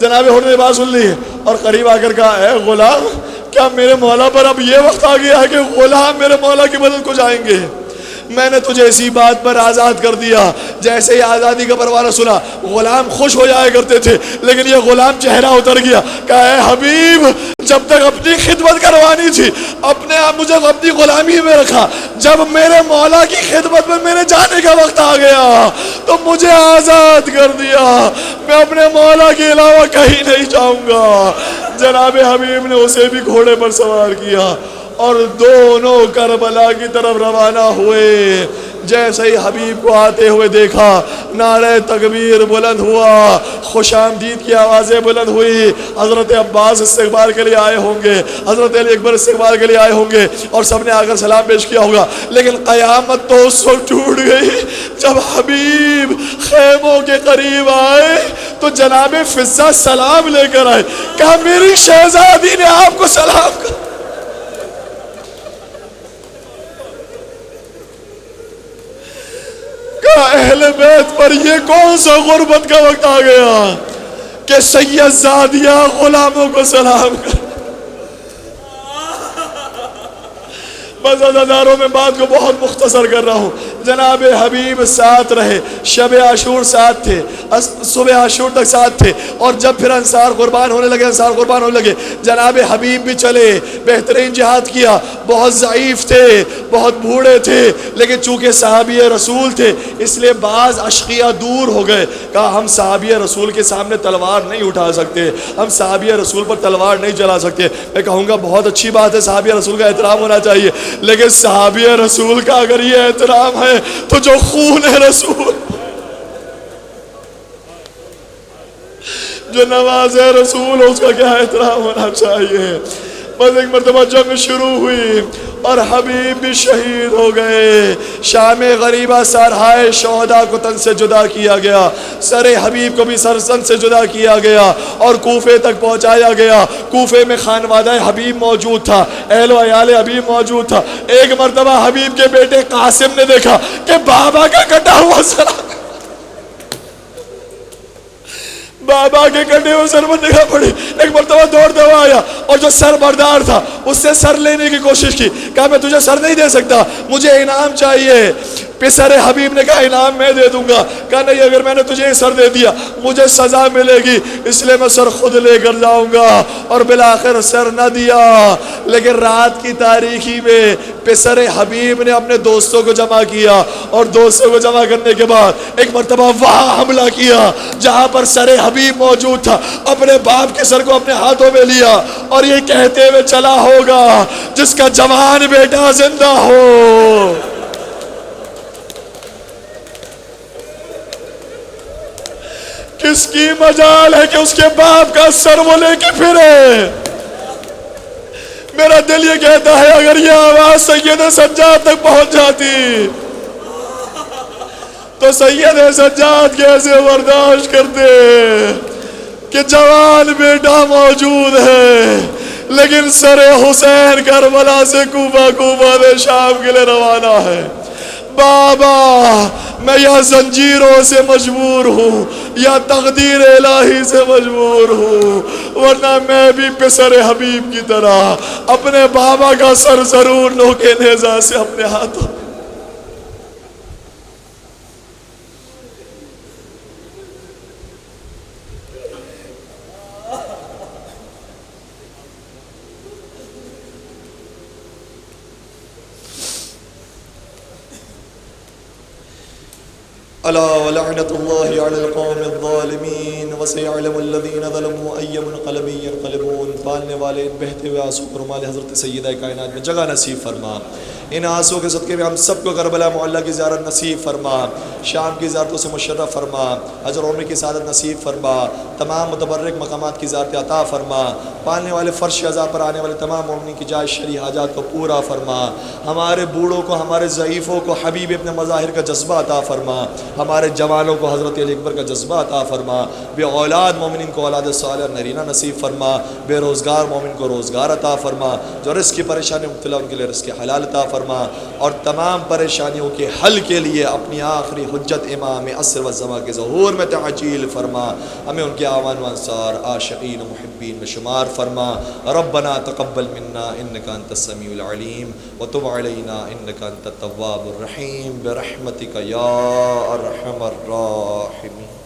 جناب حر نے یہ بات سن لی اور قریب آ کر کہا اے غلام کیا میرے مولا پر اب یہ وقت آ گیا ہے کہ غلام میرے مولا کی مدد کو جائیں گے؟ میں نے تجھے اسی بات پر آزاد کر دیا. جیسے ہی آزادی کا پروانہ سنا غلام خوش ہو جایا کرتے تھے، لیکن یہ غلام چہرہ اتر گیا. کہا اے حبیب جب تک اپنی خدمت کروانی تھی اپنے آپ مجھے اپنی غلامی میں رکھا، جب میرے مولا کی خدمت میں میرے جانے کا وقت آ گیا تو مجھے آزاد کر دیا. میں اپنے مولا کے علاوہ کہیں نہیں جاؤں گا. جناب حبیب نے اسے بھی گھوڑے پر سوار کیا اور دونوں کربلا کی طرف روانہ ہوئے. جیسے ہی حبیب کو آتے ہوئے دیکھا نعرہ تکبیر بلند ہوا، خوش آمدید کی آوازیں بلند ہوئی. حضرت عباس استقبال کے لیے آئے ہوں گے، حضرت علی اکبر استقبال کے لیے آئے ہوں گے اور سب نے آ کر سلام پیش کیا ہوگا. لیکن قیامت تو اس وقت ٹوٹ گئی جب حبیب خیموں کے قریب آئے تو جناب فضہ سلام لے کر آئے. کہا میری شہزادی نے آپ کو سلام کر. اہل بیت پر یہ کون سا غربت کا وقت آ گیا کہ سید زادیہ غلاموں کو سلام کر. بس عزاداروں میں بات کو بہت مختصر کر رہا ہوں. جناب حبیب ساتھ رہے، شب عاشور ساتھ تھے، صبح عاشور تک ساتھ تھے، اور جب پھر انصار قربان ہونے لگے جناب حبیب بھی چلے. بہترین جہاد کیا. بہت ضعیف تھے، بہت بوڑھے تھے، لیکن چونکہ صحابی رسول تھے اس لیے بعض اشقیاء دور ہو گئے. کہا ہم صحابی رسول کے سامنے تلوار نہیں اٹھا سکتے، ہم صحابی رسول پر تلوار نہیں چلا سکتے. میں کہوں گا بہت اچھی بات ہے، صحابی رسول کا احترام ہونا چاہیے، لیکن صحابی رسول کا اگر یہ احترام ہے تو جو خون رسول، جو نواز رسول، اس کا کیا احترام ہونا چاہیے. بس ایک مرتبہ جنگ شروع ہوئی اور حبیب بھی شہید ہو گئے. شام غریبہ سرہائے شہداء کو تن سے جدا کیا گیا, سر حبیب کو بھی سرسن سے جدا کیا گیا اور کوفے تک پہنچایا گیا. کوفے میں خانوادہ حبیب موجود تھا, اہل و عیال حبیب موجود تھا. ایک مرتبہ حبیب کے بیٹے قاسم نے دیکھا کہ بابا کا کٹا ہوا سر, بابا کے کٹے ہوئے سر پر نگاہ پڑی. ایک مرتبہ دوڑتا ہوا آیا اور جو سر بردار تھا اس سے سر لینے کی کوشش کی. کہا میں تجھے سر نہیں دے سکتا, مجھے انعام چاہیے. پسر حبیب نے کہا انعام میں دے دوں گا. کہا نہیں, اگر میں نے تجھے سر دے دیا مجھے سزا ملے گی, اس لیے میں سر خود لے کر جاؤں گا. اور بالآخر سر نہ دیا. لیکن رات کی تاریکی میں پسر حبیب نے اپنے دوستوں کو جمع کیا اور دوستوں کو جمع کرنے کے بعد ایک مرتبہ وہاں حملہ کیا جہاں پر سر حبیب موجود تھا. اپنے باپ کے سر کو اپنے ہاتھوں میں لیا اور یہ کہتے ہوئے چلا ہوگا جس کا جوان بیٹا زندہ ہو, کس کی مجال ہے کہ اس کے باپ کا سر وہ لے کے پھرے. میرا دل یہ کہتا ہے اگر یہ آواز سید سجاد تک پہنچ جاتی تو سید سجاد کیسے برداشت کرتے کہ جوان بیٹا موجود ہے لیکن سر حسین کربلا سے کوفہ سے شام کے لیے روانہ ہے. بابا میں یا زنجیروں سے مجبور ہوں یا تقدیر الہی سے مجبور ہوں, ورنہ میں بھی پسر حبیب کی طرح اپنے بابا کا سر ضرور نوکے نیزہ سے اپنے ہاتھوں. الا ولعنت اللہ علی القوم الظالمین وسیعلم الذین ظلموا ای منقلب ینقلبون. پالنے والے بہتے ہوئے آنسو پر رومال حضرت سیدہ کائنات میں جگہ نصیب فرما. ان آنسو کے صدقے میں ہم سب کو کربلا معلیٰ کی زیارت نصیب فرما, شام کی زیارتوں سے مشرف فرما, اجر عمر کی سعادت نصیب فرما, تمام متبرک مقامات کی زیارت عطا فرما, پالنے والے فرش عذاب پر آنے والے تمام مومنین کی جائز شرعی حاجات کو پورا فرما, ہمارے بوڑھوں کو ہمارے ضعیفوں کو حبیب ابن مظاہر کا جذبہ عطا فرما, ہمارے جوانوں کو حضرت علی اکبر کا جذبہ عطا فرما, بے اولاد مومنین کو اولاد صالح نرینہ نصیب فرما, بے روزگار مومن کو روزگار عطا فرما, جو رزق کی پریشانی مبتلا ان کے لیے رزق حلال عطا فرما, اور تمام پریشانیوں کے حل کے لیے اپنی آخری حجت امام عصر و زمان کے ظہور میں تعجیل فرما, ہمیں ان کے اعوان و انصار عاشقین و محبین میں شمار فرما. ربنا تقبل منا انک انت السمیع العلیم وتب علینا انک انت التواب الرحیم برحمتک یا ارحم الراحمین.